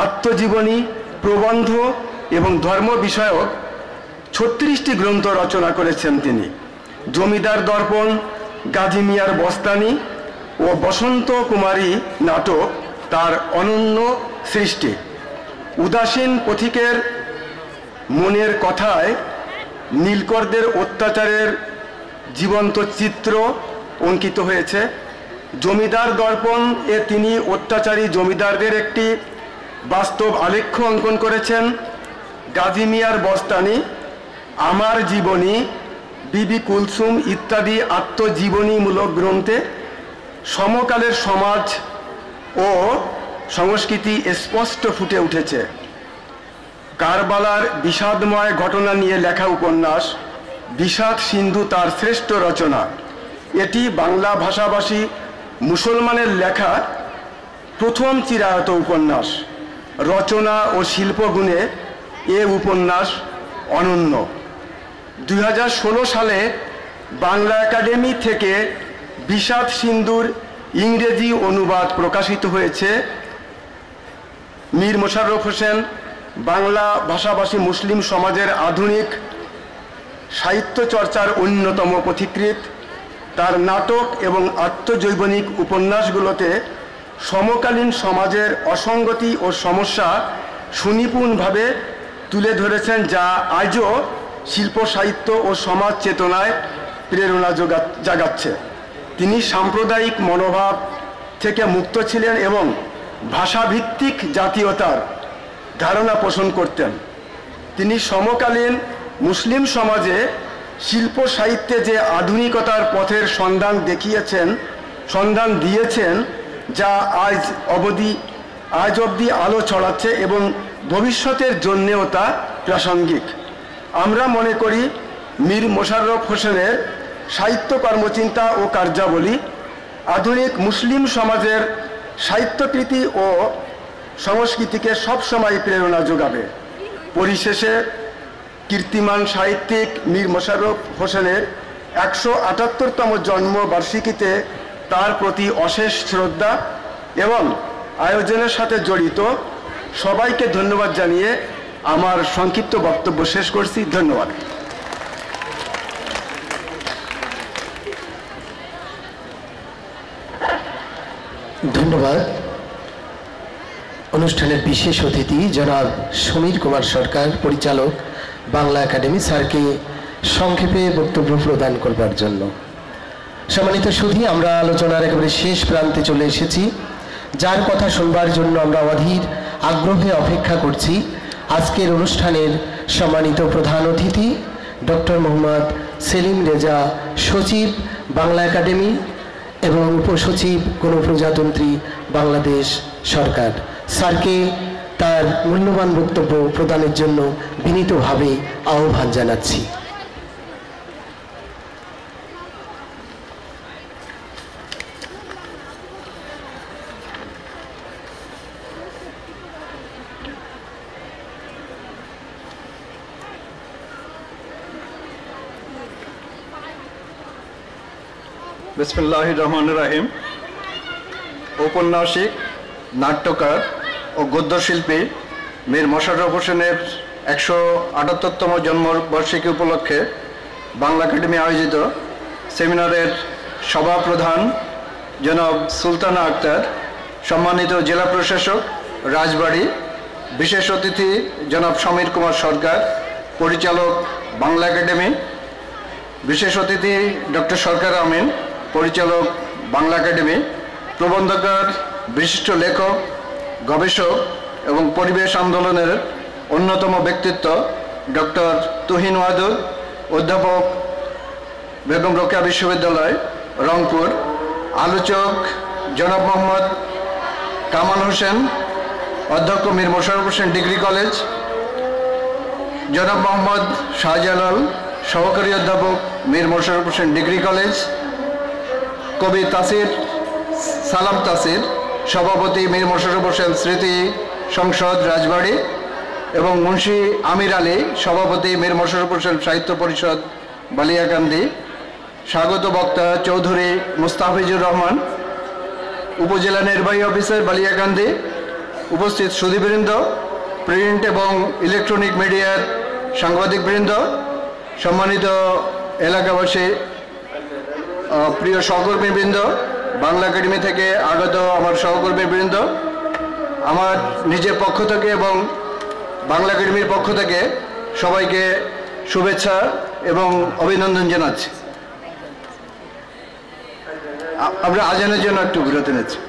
আত্মজীবনী, প্রবন্ধ এবং ধর্ম বিষয়ক 36টি গ্রন্থ রচনা করেছেন তিনি। জমিদার দর্পণ, গাজী মিয়ার বস্তানি ও বসন্ত কুমারী নাটক তার অনন্য সৃষ্টি। উদাসীন পথিকের মনের কথায় নীলকরদের অত্যাচারের জীবন্ত চিত্র অঙ্কিত হয়েছে। জমিদার দর্পণ এ তিনি অত্যাচারী জমিদারদের একটি বাস্তব আলেখ্য অঙ্কন করেছেন। গাজী মিয়ার বস্তানি, আমার জীবনী, বিবি কুলসুম ইত্যাদি আত্মজীবনীমূলক গ্রন্থে সমকালের সমাজ ও সংস্কৃতি স্পষ্ট ফুটে উঠেছে। কারবালার বিষাদময় ঘটনা নিয়ে লেখা উপন্যাস বিষাদ সিন্ধু তার শ্রেষ্ঠ রচনা। এটি বাংলা ভাষাভাষী মুসলমানের লেখা প্রথম চিরায়ত উপন্যাস। রচনা ও শিল্পগুণে এ উপন্যাস অনন্য। 2016 সালে বাংলা একাডেমি থেকে বিষাদ সিন্ধুর ইংরেজি অনুবাদ প্রকাশিত হয়েছে। মীর মোশাররফ হোসেন বাংলা ভাষাভাষী মুসলিম সমাজের আধুনিক সাহিত্য চর্চার অন্যতম পথিকৃৎ। তার নাটক এবং আত্মজৈবনিক উপন্যাসগুলোতে সমকালীন সমাজের অসঙ্গতি ও সমস্যা সুনিপুণভাবে তুলে ধরেছেন, যা আজও শিল্প সাহিত্য ও সমাজ চেতনায় প্রেরণা জাগাচ্ছে। তিনি সাম্প্রদায়িক মনোভাব থেকে মুক্ত ছিলেন এবং ভাষাভিত্তিক জাতীয়তার ধারণা পোষণ করতেন। তিনি সমকালীন মুসলিম সমাজে শিল্প সাহিত্যে যে আধুনিকতার পথের সন্ধান দিয়েছেন, যা আজ অবধি আলো ছড়াচ্ছে এবং ভবিষ্যতের জন্যেও তা প্রাসঙ্গিক। আমরা মনে করি মীর মোশাররফ হোসেনের সাহিত্য কর্মচিন্তা ও কার্যাবলী আধুনিক মুসলিম সমাজের সাহিত্যকৃতি ও সংস্কৃতিকে সবসময় প্রেরণা যোগাবে। পরিশেষে কীর্তিমান সাহিত্যিক মীর মোশাররফ হোসেনের ১৭৮তম জন্মবার্ষিকীতে তার প্রতি অশেষ শ্রদ্ধা এবং আয়োজনের সাথে জড়িত সবাইকে ধন্যবাদ জানিয়ে আমার সংক্ষিপ্ত বক্তব্য শেষ করছি। ধন্যবাদ। ধন্যবাদ। অনুষ্ঠানের বিশেষ অতিথি জনাব সমীর কুমার সরকার, পরিচালক, বাংলা একাডেমি, স্যারকে সংক্ষেপে বক্তব্য প্রদান করবার জন্য। সম্মানিত সুধী, আমরা আলোচনার একেবারে শেষ প্রান্তে চলে এসেছি। যার কথা শুনবার জন্য আমরা অধীর আগ্রহে অপেক্ষা করছি, আজকের অনুষ্ঠানের সম্মানিত প্রধান অতিথি ডক্টর মোহাম্মদ সেলিম রেজা, সচিব, বাংলা একাডেমি এবং উপসচিব গণপ্রজাতন্ত্রী বাংলাদেশ সরকার। স্যারকে তার মূল্যবান বক্তব্য প্রদানের জন্য বিনীতভাবে আহ্বান জানাচ্ছি। বিসমিল্লাহির রহমানির রহিম। ঔপন্যাসিক, নাট্যকার ও গদ্যশিল্পী মীর মোশাররফ হোসেনের 178তম জন্মবার্ষিকী উপলক্ষে বাংলা একাডেমি আয়োজিত সেমিনারের সভাপ্রধান জনাব সুলতানা আক্তার, সম্মানিত জেলা প্রশাসক রাজবাড়ী, বিশেষ অতিথি জনাব সমীর কুমার সরকার, পরিচালক বাংলা একাডেমি, বিশেষ অতিথি ডক্টর সরকার আমিন, পরিচালক বাংলা একাডেমি, প্রবন্ধকার, বিশিষ্ট লেখক, গবেষক এবং পরিবেশ আন্দোলনের অন্যতম ব্যক্তিত্ব ডক্টর তুহিন ওয়াদুদ, অধ্যাপক, বেগম রোকেয়া বিশ্ববিদ্যালয়, রংপুর, আলোচক জনাব মোহাম্মদ কামাল হোসেন, অধ্যক্ষ মীর মোশাররফ হোসেন ডিগ্রি কলেজ, জনাব মোহাম্মদ শাহজালাল, সহকারী অধ্যাপক মীর মোশাররফ হোসেন ডিগ্রি কলেজ, কবি তাসির সালাম তাসির, সভাপতি মীর মোশাররফ হোসেন স্মৃতি সংসদ রাজবাড়ী এবং মুন্সি আমির আলী, সভাপতি মীর মোশাররফ হোসেন সাহিত্য পরিষদ বালিয়াকান্দি, স্বাগত বক্তা চৌধুরী মুস্তাফিজুর রহমান, উপজেলা নির্বাহী অফিসার বালিয়াকান্দি, উপস্থিত সুধীবৃন্দ, প্রিন্ট এবং ইলেকট্রনিক মিডিয়ার সাংবাদিকবৃন্দ, সম্মানিত এলাকাবাসী, প্রিয় সহকর্মীবৃন্দ, বাংলা একাডেমি থেকে আগত আমার সহকর্মীবৃন্দ, আমার নিজের পক্ষ থেকে এবং বাংলা একাডেমির পক্ষ থেকে সবাইকে শুভেচ্ছা এবং অভিনন্দন জানাচ্ছি। আমরা আজানের জন্য একটু বিরতি নিচ্ছি।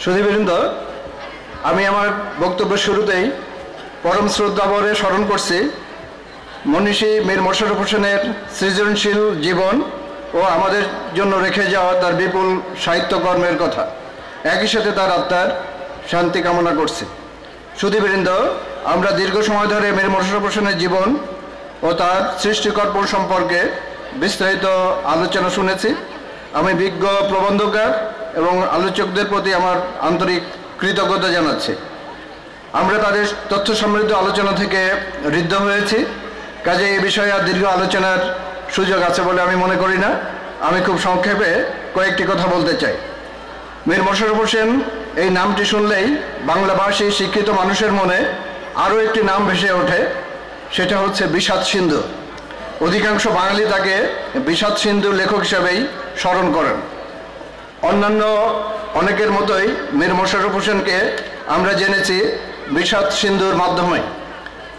সুধীবৃন্দ, আমি আমার বক্তব্য শুরুতেই পরম শ্রদ্ধাভরে স্মরণ করছি মনীষী মীর মোশাররফ হোসেনের সৃজনশীল জীবন ও আমাদের জন্য রেখে যাওয়া তার বিপুল সাহিত্যকর্মের কথা। একই সাথে তার আত্মার শান্তি কামনা করছি। সুধীবৃন্দ, আমরা দীর্ঘ সময় ধরে মীর মোশাররফ হোসেনের জীবন ও তার সৃষ্টিকর্ম সম্পর্কে বিস্তারিত আলোচনা শুনেছি। আমি বিজ্ঞ প্রবন্ধকার এবং আলোচকদের প্রতি আমার আন্তরিক কৃতজ্ঞতা জানাচ্ছি। আমরা তাদের তথ্য সমৃদ্ধ আলোচনা থেকে ঋদ্ধ হয়েছি, কাজে এই বিষয়ে আর দীর্ঘ আলোচনার সুযোগ আছে বলে আমি মনে করি না। আমি খুব সংক্ষেপে কয়েকটি কথা বলতে চাই। মীর মোশাররফ হোসেন এই নামটি শুনলেই বাংলাভাষী শিক্ষিত মানুষের মনে আরও একটি নাম ভেসে ওঠে, সেটা হচ্ছে বিষাদ সিন্ধু। অধিকাংশ বাঙালি তাকে বিষাদ সিন্ধুর লেখক হিসেবেই স্মরণ করেন। অন্যান্য অনেকের মতোই মীর মোশাররফ হোসেনকে আমরা জেনেছি বিষাদ সিন্ধুর মাধ্যমে।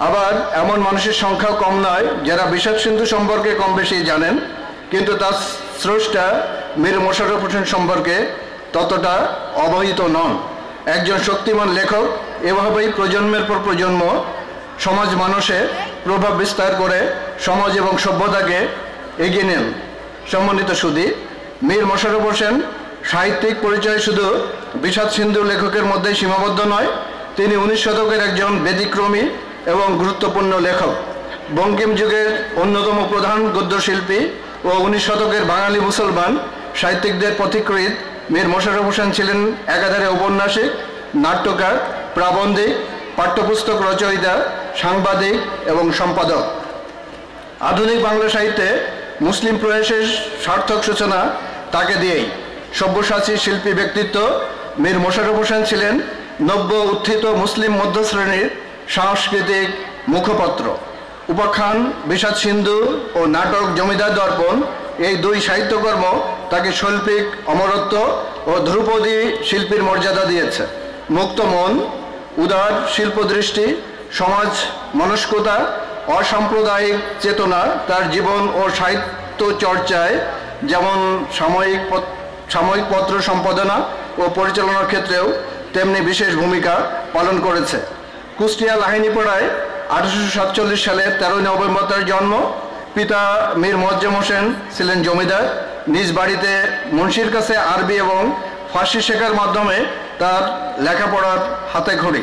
আবার এমন মানুষের সংখ্যাও কম নয় যারা বিষাদ সিন্ধু সম্পর্কে কম বেশি জানেন, কিন্তু তার স্রষ্টা মীর মোশাররফ হোসেন সম্পর্কে ততটা অবহিত নন। একজন শক্তিমান লেখক এভাবেই প্রজন্মের পর প্রজন্ম সমাজ মানুষে প্রভাব বিস্তার করে সমাজ এবং সভ্যতাকে এগিয়ে নেন। সম্মানিত সুধী, মীর মোশাররফ হোসেন সাহিত্যিক পরিচয় শুধু বিষাদ সিন্ধু লেখকের মধ্যেই সীমাবদ্ধ নয়, তিনি 19 শতকের একজন ব্যতিক্রমী এবং গুরুত্বপূর্ণ লেখক। বঙ্কিম যুগের অন্যতম প্রধান গদ্যশিল্পী ও 19 শতকের বাঙালি মুসলমান সাহিত্যিকদের পথিকৃৎ মীর মোশাররফ হোসেন ছিলেন একাধারে ঔপন্যাসিক, নাট্যকার, প্রাবন্ধিক, পাঠ্যপুস্তক রচয়িতা, সাংবাদিক এবং সম্পাদক। আধুনিক বাংলা সাহিত্যে মুসলিম প্রয়াসের সার্থক সূচনা তাকে দিয়েই। সব্যসাচী শিল্পী ব্যক্তিত্ব মীর মোশাররফ হোসেন ছিলেন নব্য উত্থিত মুসলিম মধ্যশ্রেণীর সাংস্কৃতিক মুখপত্র। উপাখ্যান, বিষাদ সিন্ধু ও নাটক জমিদার দর্পণ, এই দুই সাহিত্যকর্ম তাকে শৈল্পিক অমরত্ব ও ধ্রুপদী শিল্পীর মর্যাদা দিয়েছে। মুক্ত মন, উদার শিল্পদৃষ্টি, সমাজ মনস্কতা, অসাম্প্রদায়িক চেতনা তার জীবন ও সাহিত্য চর্চায় যেমন সাময়িক পত্র সম্পাদনা ও পরিচালনার ক্ষেত্রেও তেমনি বিশেষ ভূমিকা পালন করেছে। কুষ্টিয়া লাহিনীপাড়ায় 1847 সালে 13 নভেম্বর তার জন্ম। পিতা মীর মোয়াজ্জেম হোসেন ছিলেন জমিদার। নিজ বাড়িতে মুন্সির কাছে আরবি এবং ফার্সি শেখার মাধ্যমে তার লেখাপড়ার হাতে খড়ি।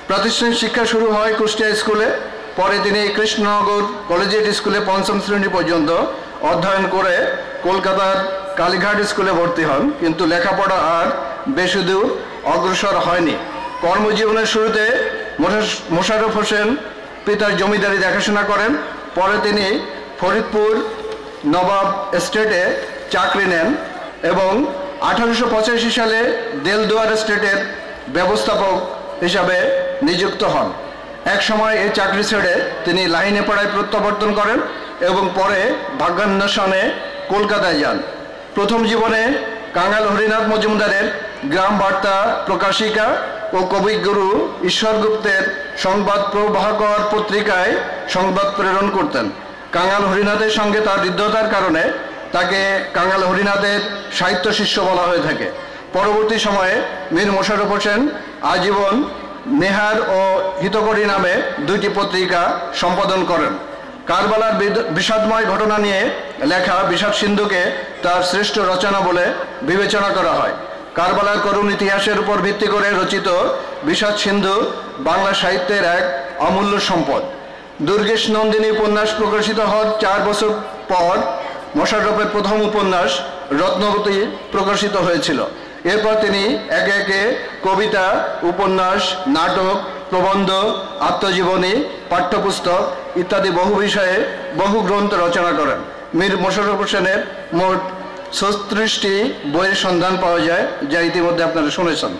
প্রাতিষ্ঠানিক শিক্ষা শুরু হয় কুষ্টিয়া স্কুলে, পরে তিনি কৃষ্ণনগর কলেজিয়েট স্কুলে 5ম শ্রেণী পর্যন্ত অধ্যয়ন করে কলকাতার কালীঘাট স্কুলে ভর্তি হন, কিন্তু লেখাপড়া আর বেশি দূর অগ্রসর হয়নি। কর্মজীবনের শুরুতে মোশাররফ হোসেন পিতার জমিদারি দেখাশোনা করেন। পরে তিনি ফরিদপুর নবাব এস্টেটে চাকরি নেন এবং 1885 সালে দেলদুয়ার এস্টেটের ব্যবস্থাপক হিসাবে নিযুক্ত হন। এক সময় এই চাকরি ছেড়ে তিনি লাহিনীপাড়ায় প্রত্যাবর্তন করেন এবং পরে ভাগ্যান্বেষণে কলকাতায় যান। প্রথম জীবনে কাঙাল হরিনাথ মজুমদারের গ্রাম বার্তা প্রকাশিকা ও কবিগুরু ঈশ্বরগুপ্তের সংবাদ প্রবাহকর পত্রিকায় সংবাদ প্রেরণ করতেন। কাঙাল হরিনাথের সঙ্গে তার হৃদ্যতার কারণে তাকে কাঙাল হরিনাথের সাহিত্য শিষ্য বলা হয়ে থাকে। পরবর্তী সময়ে মীর মোশাররফ হোসেন আজীবন নেহার ও হিতকরী নামে 2টি পত্রিকা সম্পাদন করেন। কারবালার বিষাদময় ঘটনা নিয়ে লেখা বিষাদ সিন্ধুকে তার শ্রেষ্ঠ রচনা বলে বিবেচনা করা হয়। কারবালার করুণ ইতিহাসের উপর ভিত্তি করে রচিত বিষাদ সিন্ধু বাংলা সাহিত্যের এক অমূল্য সম্পদ। দুর্গেশ নন্দিনী উপন্যাস প্রকাশিত হওয়ার 4 বছর পর মোশাররফের প্রথম উপন্যাস রত্নবতী প্রকাশিত হয়েছিল। এরপর তিনি একে একে কবিতা, উপন্যাস, নাটক, প্রবন্ধ, আত্মজীবনী, পাঠ্যপুস্তক ইত্যাদি বহু বিষয়ে বহু গ্রন্থ রচনা করেন। মীর মোশাররফ হোসেনের মোট 36টি বইয়ের সন্ধান পাওয়া যায়, যা ইতিমধ্যে আপনারা শুনেছেন।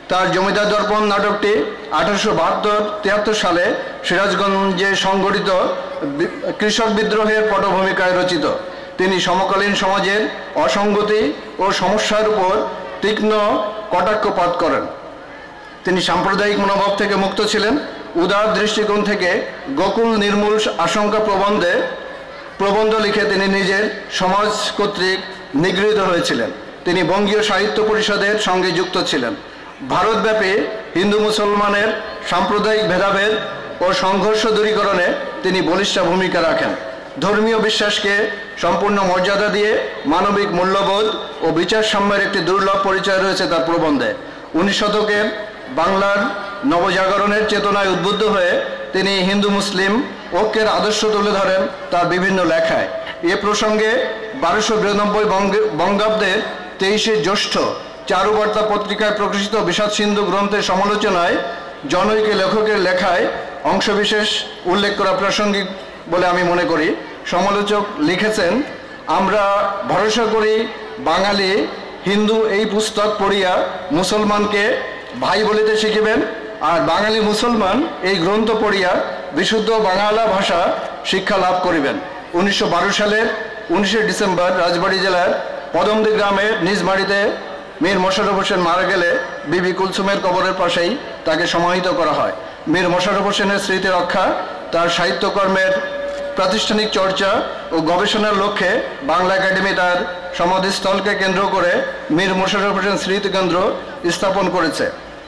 তার জমিদার দর্পণ নাটকটি 1872-73 সালে সিরাজগঞ্জে সংঘটিত কৃষক বিদ্রোহের পটভূমিকায় রচিত। তিনি সমকালীন সমাজের অসঙ্গতি ও সমস্যার উপর তীক্ষ্ণ কটাক্ষপাত করেন। তিনি সাম্প্রদায়িক মনোভাব থেকে মুক্ত ছিলেন। উদার দৃষ্টিকোণ থেকে গোকুল নির্মূল আশঙ্কা প্রবন্ধ লিখে তিনি নিজের সমাজ কর্তৃক নিগৃহীত হয়েছিলেন। তিনি বঙ্গীয় সাহিত্য পরিষদের সঙ্গে যুক্ত ছিলেন। ভারতব্যাপী হিন্দু মুসলমানের সাম্প্রদায়িক ভেদাভেদ ও সংঘর্ষ দূরীকরণে তিনি বলিষ্ঠ ভূমিকা রাখেন। ধর্মীয় বিশ্বাসকে সম্পূর্ণ মর্যাদা দিয়ে মানবিক মূল্যবোধ ও বিচার সাম্যের একটি দুর্লভ পরিচয় রয়েছে তার প্রবন্ধে। 19 শতকের বাংলার নবজাগরণের চেতনায় উদ্বুদ্ধ হয়ে তিনি হিন্দু মুসলিম ঐক্যের আদর্শ তুলে ধরেন তার বিভিন্ন লেখায়। এ প্রসঙ্গে 1292 বঙ্গাব্দের 23শে জ্যৈষ্ঠ চারুবার্তা পত্রিকায় প্রকাশিত বিষাদ সিন্ধু গ্রন্থের সমালোচনায় জনৈক লেখকের লেখায় অংশবিশেষ উল্লেখ করা প্রাসঙ্গিক বলে আমি মনে করি। সমালোচক লিখেছেন, আমরা ভরসা করি বাঙালি হিন্দু এই পুস্তক পড়িয়া মুসলমানকে ভাই বলিতে শিখিবেন, আর বাঙালি মুসলমান এই গ্রন্থ পড়িয়া বিশুদ্ধ বাংলা ভাষা শিক্ষা লাভ করিবেন। 1912 সালের 19শে ডিসেম্বর রাজবাড়ী জেলার পদমদি গ্রামের নিজ বাড়িতে মীর মোশাররফ হোসেন মারা গেলে বিবি কুলসুমের কবরের পাশেই তাকে সমাহিত করা হয়। মীর মোশাররফ হোসেনের স্মৃতি রক্ষা, তার সাহিত্যকর্মের প্রাতিষ্ঠানিক চর্চা ও গবেষণার লক্ষ্যে বাংলা একাডেমি তার সমাধিস্থলকে কেন্দ্র করে মীর মোশাররফ হোসেন স্মৃতিকেন্দ্র স্থাপন করেছে।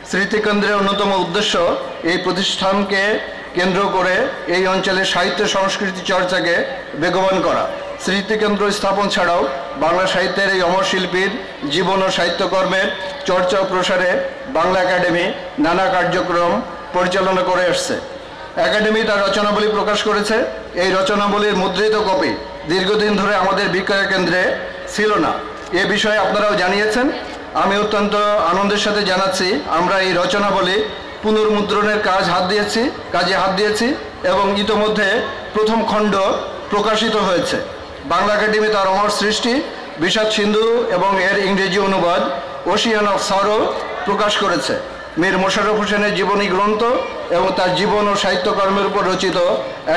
স্মৃতিকেন্দ্রের অন্যতম উদ্দেশ্য এই প্রতিষ্ঠানকে কেন্দ্র করে এই অঞ্চলের সাহিত্য সংস্কৃতি চর্চাকে বেগবান করা। স্মৃতিকেন্দ্র স্থাপন ছাড়াও বাংলা সাহিত্যের এই অমর শিল্পীর জীবন ও সাহিত্যকর্মের চর্চা ও প্রসারে বাংলা একাডেমি নানা কার্যক্রম পরিচালনা করে আসছে। একাডেমি তার রচনাবলী প্রকাশ করেছে। এই রচনাবলীর মুদ্রিত কপি দীর্ঘদিন ধরে আমাদের বিক্রয় কেন্দ্রে ছিল না। এ বিষয়ে আপনারাও জানিয়েছেন। আমি অত্যন্ত আনন্দের সাথে জানাচ্ছি, আমরা এই রচনাবলী পুনর্মুদ্রণের কাজে হাত দিয়েছি এবং ইতোমধ্যে প্রথম খণ্ড প্রকাশিত হয়েছে। বাংলা একাডেমি তার অমর সৃষ্টি বিষাদ সিন্ধু এবং এর ইংরেজি অনুবাদ ওশিয়ান অফ সরো প্রকাশ করেছে। মীর মোশাররফ হোসেনের জীবনী গ্রন্থ এবং তার জীবন ও সাহিত্যকর্মের উপর রচিত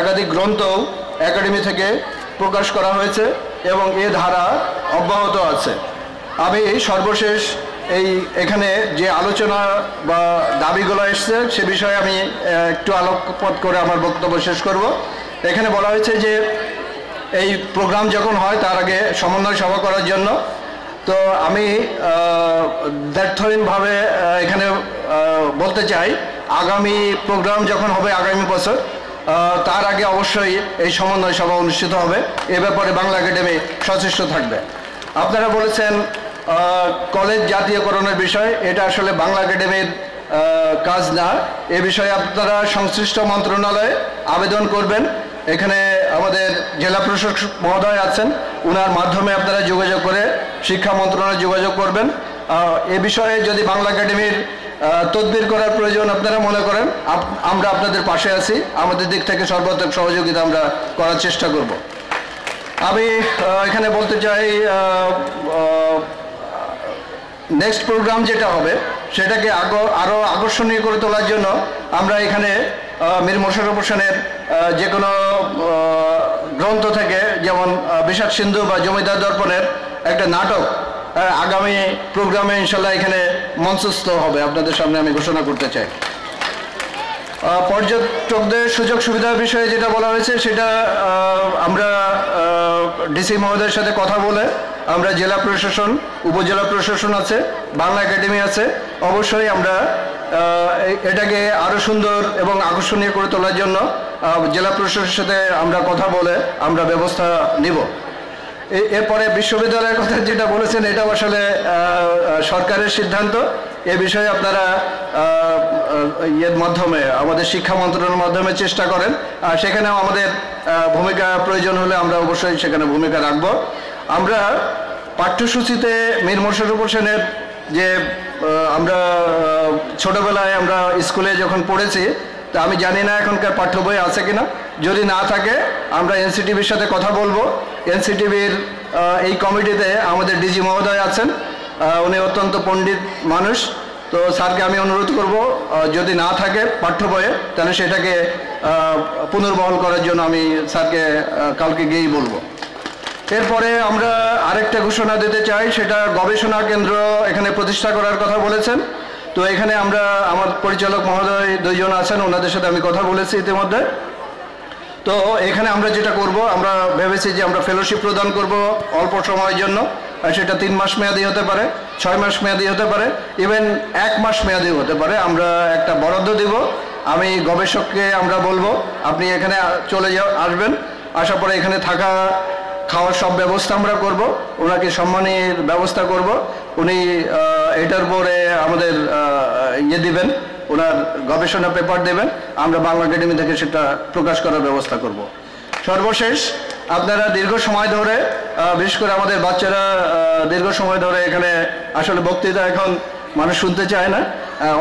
একাধিক গ্রন্থও একাডেমি থেকে প্রকাশ করা হয়েছে এবং এ ধারা অব্যাহত আছে। আমি সর্বশেষ এখানে যে আলোচনা বা দাবিগুলো এসছে সে বিষয়ে আমি একটু আলোকপাত করে আমার বক্তব্য শেষ করব। এখানে বলা হয়েছে যে এই প্রোগ্রাম যখন হয় তার আগে সমন্বয় সভা করার জন্য, তো আমি দ্ব্যর্থহীনভাবে এখানে বলতে চাই, আগামী প্রোগ্রাম যখন হবে আগামী বছর, তার আগে অবশ্যই এই সমন্বয় সভা অনুষ্ঠিত হবে। এ ব্যাপারে বাংলা একাডেমি সচেষ্ট থাকবে। আপনারা বলেছেন কলেজ জাতীয়করণের বিষয়, এটা আসলে বাংলা একাডেমির কাজ না। এ বিষয়ে আপনারা সংশ্লিষ্ট মন্ত্রণালয়ে আবেদন করবেন। এখানে আমাদের জেলা প্রশাসক মহোদয় আছেন, ওনার মাধ্যমে আপনারা যোগাযোগ করে শিক্ষা মন্ত্রণালয়ে যোগাযোগ করবেন। এ বিষয়ে যদি বাংলা একাডেমির তদবির করার প্রয়োজন আপনারা মনে করেন, আমরা আপনাদের পাশে আছি। আমাদের দিক থেকে সর্বাত্মক সহযোগিতা আমরা করার চেষ্টা করব। আমি এখানে বলতে চাই, নেক্সট প্রোগ্রাম যেটা হবে সেটাকে আরও আকর্ষণীয় করে তোলার জন্য আমরা এখানে মীর মোশাররফ হোসেনের যে কোনো গ্রন্থ থেকে, যেমন বিষাদ সিন্ধু বা জমিদার দর্পণের একটা নাটক আগামী প্রোগ্রামে ইনশাল্লাহ এখানে মঞ্চস্থ হবে, আপনাদের সামনে আমি ঘোষণা করতে চাই। পর্যটকদের সুযোগ সুবিধার বিষয়ে যেটা বলা হয়েছে সেটা আমরা ডিসি মহোদয়ের সাথে কথা বলে আমরা জেলা প্রশাসন, উপজেলা প্রশাসন আছে, বাংলা একাডেমি আছে, অবশ্যই আমরা এটাকে আরও সুন্দর এবং আকর্ষণীয় করে তোলার জন্য জেলা প্রশাসনের সাথে আমরা কথা বলে আমরা ব্যবস্থা নিব। এরপরে বিশ্ববিদ্যালয়ের কথা যেটা বলেছেন এটাও আসলে সরকারের সিদ্ধান্ত। এ বিষয়ে আপনারা এর মাধ্যমে আমাদের শিক্ষা মন্ত্রণালয়ের মাধ্যমে চেষ্টা করেন, আর সেখানেও আমাদের ভূমিকা প্রয়োজন হলে আমরা অবশ্যই সেখানে ভূমিকা রাখব। আমরা পাঠ্যসূচিতে মীর মোশাররফ হোসেনের যে আমরা ছোটবেলায় আমরা স্কুলে যখন পড়েছি, তা আমি জানি না এখনকার পাঠ্য বই আছে কিনা। যদি না থাকে আমরা এনসিটিভির সাথে কথা বলবো। এনসিটিভির এই কমিটিতে আমাদের ডিজি মহোদয় আছেন, উনি অত্যন্ত পণ্ডিত মানুষ। তো স্যারকে আমি অনুরোধ করব, যদি না থাকে পাঠ্য বইয়ে তাহলে সেটাকে পুনর্বহাল করার জন্য আমি স্যারকে কালকে গিয়েই বলবো। এরপরে আমরা আরেকটা ঘোষণা দিতে চাই, সেটা গবেষণা কেন্দ্র এখানে প্রতিষ্ঠা করার কথা বলেছেন। তো এখানে আমরা, আমার পরিচালক মহোদয় দুইজন আছেন, ওনাদের সাথে আমি কথা বলেছি ইতিমধ্যে। তো এখানে আমরা যেটা করব, আমরা ভেবেছি যে আমরা ফেলোশিপ প্রদান করব অল্প সময়ের জন্য, সেটা 3 মাস মেয়াদি হতে পারে, 6 মাস মেয়াদি হতে পারে, ইভেন 1 মাস মেয়াদি হতে পারে। আমরা একটা বরাদ্দ দিব, আমি গবেষককে আমরা বলবো আপনি এখানে চলে আসবেন, আসার পরে এখানে থাকা খাওয়ার সব ব্যবস্থা আমরা করব, ওনাকে সম্মানের ব্যবস্থা করব। উনি এটার পরে আমাদের দিবেন, ওনার গবেষণা পেপার দেবেন, আমরা বাংলা একাডেমি থেকে সেটা প্রকাশ করার ব্যবস্থা করব। সর্বশেষ, আপনারা দীর্ঘ সময় ধরে, বিশেষ করে আমাদের বাচ্চারা দীর্ঘ সময় ধরে এখানে আসলে বক্তৃতা এখন মানুষ শুনতে চায় না,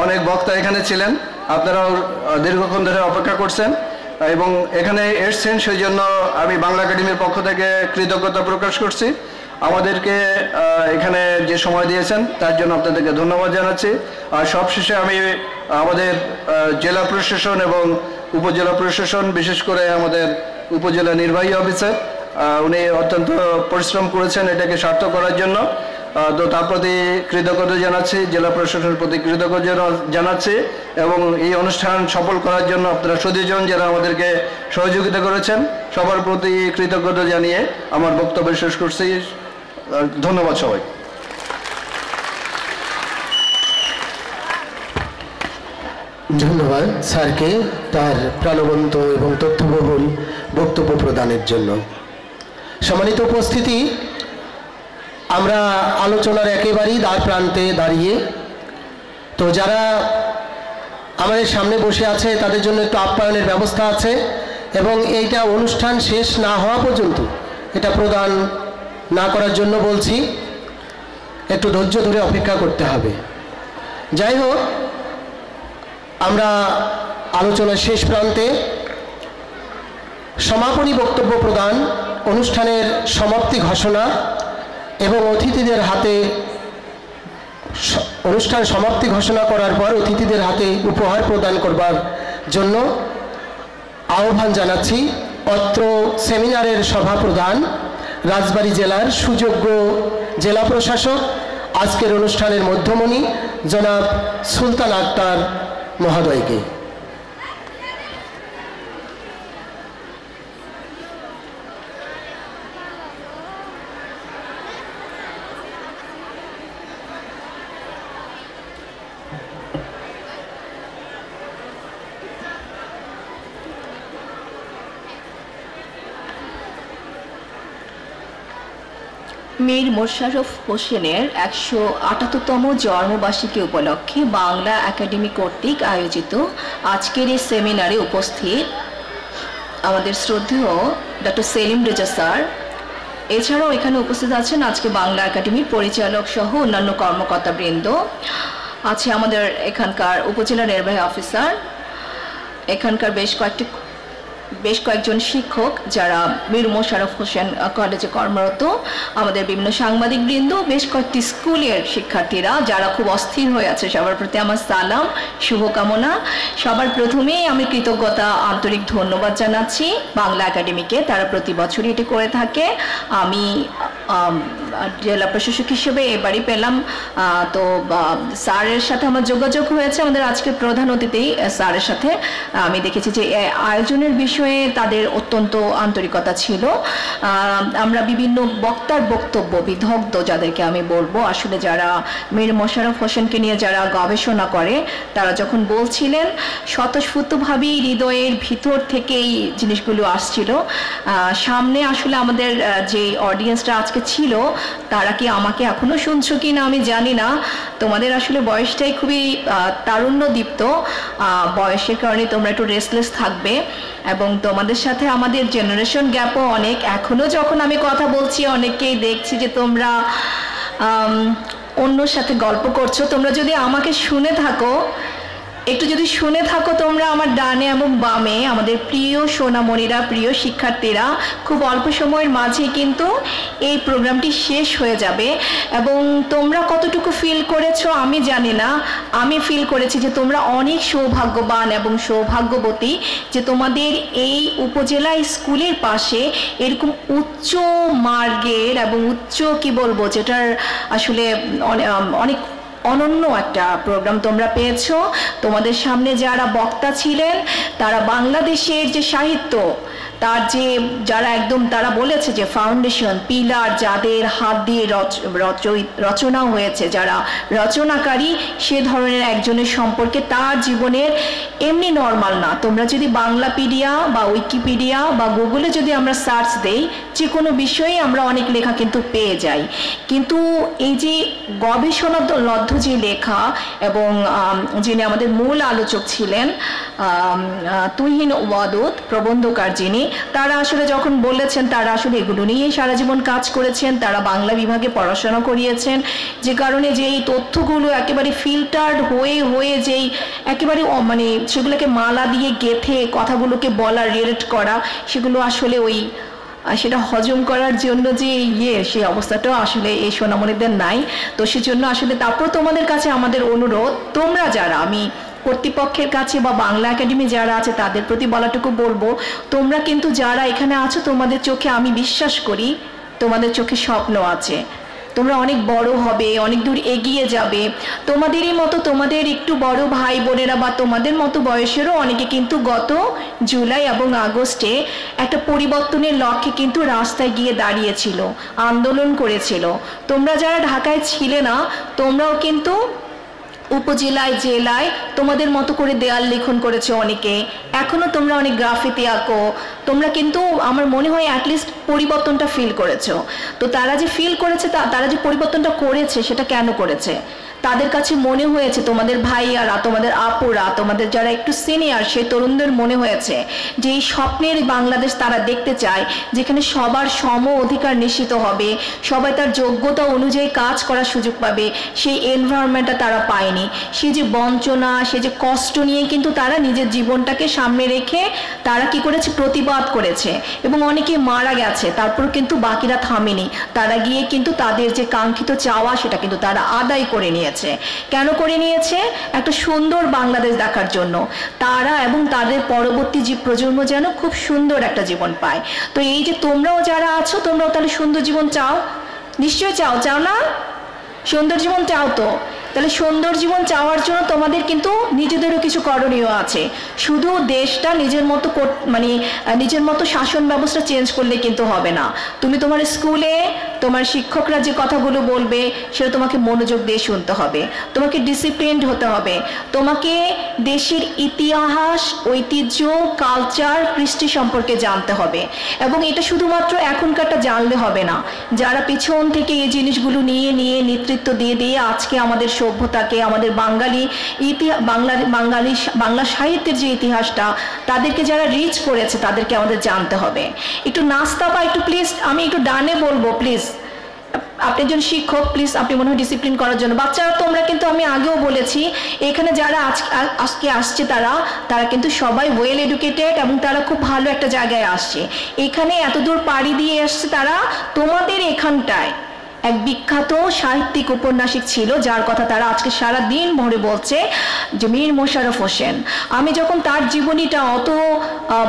অনেক বক্তা এখানে ছিলেন, আপনারাও দীর্ঘক্ষণ ধরে অপেক্ষা করছেন এবং এখানে এসছেন, সেই জন্য আমি বাংলা একাডেমির পক্ষ থেকে কৃতজ্ঞতা প্রকাশ করছি। আমাদেরকে এখানে যে সময় দিয়েছেন তার জন্য আপনাদেরকে ধন্যবাদ জানাচ্ছি। আর সবশেষে আমি আমাদের জেলা প্রশাসন এবং উপজেলা প্রশাসন, বিশেষ করে আমাদের উপজেলা নির্বাহী অফিসার, উনি অত্যন্ত পরিশ্রম করেছেন এটাকে সার্থক করার জন্য, তো তার প্রতি কৃতজ্ঞতা জানাচ্ছি, জেলা প্রশাসনের প্রতি কৃতজ্ঞতা জানাচ্ছি এবং এই অনুষ্ঠান সফল করার জন্য আপনারা সুধীজন যারা আমাদেরকে সহযোগিতা করেছেন সবার প্রতি কৃতজ্ঞতা জানিয়ে আমার বক্তব্য শেষ করছি। ধন্যবাদ সবাই। ধন্যবাদ স্যারকে তার প্রাণবন্ত এবং তথ্যবহুল বক্তব্য প্রদানের জন্য। সম্মানিত উপস্থিতি, আমরা আলোচনার একেবারেই দ্বার প্রান্তে দাঁড়িয়ে, তো যারা আমাদের সামনে বসে আছে তাদের জন্য একটু আপ্যায়নের ব্যবস্থা আছে এবং এইটা অনুষ্ঠান শেষ না হওয়া পর্যন্ত এটা প্রদান না করার জন্য বলছি, একটু ধৈর্য ধরে অপেক্ষা করতে হবে। যাই হোক, আমরা আলোচনার শেষ প্রান্তে সমাপনী বক্তব্য প্রদান, অনুষ্ঠানের সমাপ্তি ঘোষণা এবং অতিথিদের হাতে অনুষ্ঠান সমাপ্তি ঘোষণা করার পর অতিথিদের হাতে উপহার প্রদান করবার জন্য আহ্বান জানাচ্ছি। অত্র সেমিনারের সভা প্রদান রাজবাড়ী জেলার সুযোগ্য জেলা প্রশাসক, আজকের অনুষ্ঠানের মধ্যমণি জনাব সুলতান আক্তার মহোদয়কে। মীর মোশাররফ হোসেনের 178তম জন্মবার্ষিকী উপলক্ষে বাংলা একাডেমি কর্তৃক আয়োজিত আজকের এই সেমিনারে উপস্থিত আমাদের শ্রদ্ধেয় ডক্টর সেলিম রেজা স্যার, এছাড়াও এখানে উপস্থিত আছেন আজকে বাংলা একাডেমির পরিচালক সহ অন্যান্য কর্মকর্তাবৃন্দ, আছে আমাদের এখানকার উপজেলা নির্বাহী অফিসার, এখানকার বেশ কয়েকজন শিক্ষক যারা মীর মোশাররফ হোসেন কলেজে কর্মরত, আমাদের বিভিন্ন সাংবাদিক বৃন্দ, বেশ কয়েকটি স্কুলের শিক্ষার্থীরা যারা খুব অস্থির হয়ে আছে, সবার প্রতি আমার সালাম, শুভকামনা। সবার প্রথমেই আমি কৃতজ্ঞতা, আন্তরিক ধন্যবাদ জানাচ্ছি বাংলা একাডেমিকে, তারা প্রতি বছরই এটি করে থাকে। আমি জেলা প্রশাসক হিসেবে এবারই পেলাম, তো স্যারের সাথে আমার যোগাযোগ হয়েছে, আমাদের আজকের প্রধান অতিথি স্যারের সাথে আমি দেখেছি যে আয়োজনের বিষয়ে তাদের অত্যন্ত আন্তরিকতা ছিল। আমরা বিভিন্ন বক্তার বক্তব্য বিদগ্ধ যাদেরকে আমি বলবো, আসলে যারা মীর মোশাররফ হোসেনকে নিয়ে যারা গবেষণা করে, তারা যখন বলছিলেন স্বতঃস্ফূর্তভাবেই হৃদয়ের ভিতর থেকেই জিনিসগুলো আসছিল সামনে। আসলে আমাদের যে অডিয়েন্সটা আজকে ছিল, তারা কি আমাকে এখনো শুনছো কি না আমি জানি না, তোমাদের আসলে বয়সটাই খুবই তারুণ্যদীপ্ত, বয়সের কারণে তোমরা একটু রেস্টলেস থাকবে এবং তোমাদের সাথে আমাদের জেনারেশন গ্যাপও অনেক। এখনো যখন আমি কথা বলছি অনেককেই দেখছি যে তোমরা অন্যর সাথে গল্প করছো। তোমরা যদি আমাকে শুনে থাকো, একটু যদি শুনে থাকো তোমরা আমার ডানে এবং বামে, আমাদের প্রিয় সোনামণিরা, প্রিয় শিক্ষার্থীরা, খুব অল্প সময়ের মাঝে কিন্তু এই প্রোগ্রামটি শেষ হয়ে যাবে এবং তোমরা কতটুকু ফিল করেছো আমি জানি না, আমি ফিল করেছি যে তোমরা অনেক সৌভাগ্যবান এবং সৌভাগ্যবতী যে তোমাদের এই উপজেলা স্কুলের পাশে এরকম উচ্চ মার্গের এবং উচ্চ কি বলবো, যেটার আসলে অনেক অনন্য একটা প্রোগ্রাম তোমরা পেয়েছো। তোমাদের সামনে যারা বক্তা ছিলেন তারা বাংলাদেশের যে সাহিত্য তার যে যারা একদম তারা বলেছে যে ফাউন্ডেশন পিলার যাদের হাত দিয়ে রচনা হয়েছে, যারা রচনাকারী, সে ধরনের একজনের সম্পর্কে তার জীবনের এমনি নর্মাল না। তোমরা যদি বাংলাপিডিয়া বা উইকিপিডিয়া বা গুগলে যদি আমরা সার্চ দেই, যে কোনো বিষয়ে আমরা অনেক লেখা কিন্তু পেয়ে যাই। কিন্তু এই যে গবেষণালব্ধ যে লেখা, এবং যিনি আমাদের মূল আলোচক ছিলেন তুহিন ওয়াদুদ, প্রবন্ধকার যিনি, তারা আসলে যখন বলেছেন তারা আসলে এগুলো নিয়েই সারা জীবন কাজ করেছেন, তারা বাংলা বিভাগে পড়াশোনা করিয়েছেন, যে কারণে যে এই তথ্যগুলো একেবারে ফিল্টার্ড হয়ে যেই একেবারে মানে সেগুলোকে মালা দিয়ে গেঁথে কথাগুলোকে বলা, রিলেট করা, সেগুলো আসলে সেটা হজম করার জন্য যে সেই অবস্থাটাও আসলে এই সোনামণিদের নাই। তো সেজন্য আসলে তারপর তোমাদের কাছে আমাদের অনুরোধ, তোমরা যারা, আমি কর্তৃপক্ষের কাছে বা বাংলা একাডেমি যারা আছে তাদের প্রতি বলাটুকু বলবো, তোমরা কিন্তু যারা এখানে আছো, তোমাদের চোখে আমি বিশ্বাস করি তোমাদের চোখে স্বপ্ন আছে, তোমরা অনেক বড় হবে, অনেক দূর এগিয়ে যাবে। তোমাদেরই মতো তোমাদের একটু বড় ভাই বোনেরা বা তোমাদের মতো বয়সেরও অনেকে কিন্তু গত জুলাই এবং আগস্টে একটা পরিবর্তনের লক্ষ্যে কিন্তু রাস্তায় গিয়ে দাঁড়িয়েছিল, আন্দোলন করেছিল। তোমরা যারা ঢাকায় ছিলে না, তোমরাও কিন্তু উপজেলায় জেলায় তোমাদের মতো করে দেয়াল লিখন করেছে অনেকে, এখনো তোমরা অনেক গ্রাফিতি আঁকো, তোমরা কিন্তু আমার মনে হয় অ্যাটলিস্ট পরিবর্তনটা ফিল করেছো। তো তারা যে ফিল করেছে, তারা যে পরিবর্তনটা করেছে, সেটা কেন করেছে? তাদের কাছে মনে হয়েছে, তোমাদের ভাইয়ারা, তোমাদের আপুরা, তোমাদের যারা একটু সিনিয়র, সেই তরুণদের মনে হয়েছে যে এই স্বপ্নের বাংলাদেশ তারা দেখতে চায়, যেখানে সবার সম অধিকার নিশ্চিত হবে, সবাই তার যোগ্যতা অনুযায়ী কাজ করার সুযোগ পাবে। সেই এনভায়রনমেন্টটা তারা পায়নি। সে যে বঞ্চনা, সে যে কষ্ট নিয়ে কিন্তু তারা নিজের জীবনটাকে সামনে রেখে তারা কি করেছে, প্রতিবাদ করেছে, এবং অনেকে মারা গেছে, তারপর কিন্তু বাকিরা থামেনি। তারা গিয়ে কিন্তু তাদের যে কাঙ্ক্ষিত চাওয়া, সেটা কিন্তু তারা আদায় করে নিয়েছে। কেন করে নিয়েছে? একটা সুন্দর বাংলাদেশ দেখার জন্য। তারা এবং তাদের পরবর্তী যে প্রজন্ম যেন খুব সুন্দর একটা জীবন পায়। তো এই যে তোমরাও যারা আছো, তোমরাও তাহলে সুন্দর জীবন চাও, নিশ্চয়ই চাও না? সুন্দর জীবন চাও তো? তাহলে সুন্দর জীবন চাওয়ার জন্য তোমাদের কিন্তু নিজেদেরও কিছু করণীয় আছে। শুধু দেশটা নিজের মতো মানে নিজের মতো শাসন ব্যবস্থা চেঞ্জ করলে কিন্তু হবে না। তুমি তোমার স্কুলে তোমার শিক্ষকরা যে কথাগুলো বলবে, সেটা তোমাকে মনোযোগ দিয়ে শুনতে হবে, তোমাকে ডিসিপ্লিনড হতে হবে, তোমাকে দেশের ইতিহাস, ঐতিহ্য, কালচার, কৃষ্টি সম্পর্কে জানতে হবে। এবং এটা শুধুমাত্র এখনকারটা জানলে হবে না, যারা পিছন থেকে এই জিনিসগুলো নিয়ে নেতৃত্ব দিয়ে আজকে আমাদের সভ্যতাকে, আমাদের বাংলা সাহিত্যের যে ইতিহাসটা, তাদেরকে যারা রিচ করেছে, তাদেরকে আমাদের জানতে হবে। একটু নাস্তা বা একটু প্লিজ, আমি একটু ডানে বলবো প্লিজ, আপনি একজন শিক্ষক, প্লিজ আপনি মনে হয় ডিসিপ্লিন করার জন্য। বাচ্চারা তোমরা কিন্তু, আমি আগেও বলেছি, এখানে যারা আজকে আসছে তারা কিন্তু সবাই ওয়েল এডুকেটেড, এবং তারা খুব ভালো একটা জায়গায় আসছে। এখানে এত দূর পাড়ি দিয়ে আসছে তারা, তোমাদের এখানটায় এক বিখ্যাত সাহিত্যিক উপন্যাসিক ছিল, যার কথা তারা আজকে সারা দিন ভরে বলছে, যে মীর মোশাররফ হোসেন। আমি যখন তার জীবনীটা অত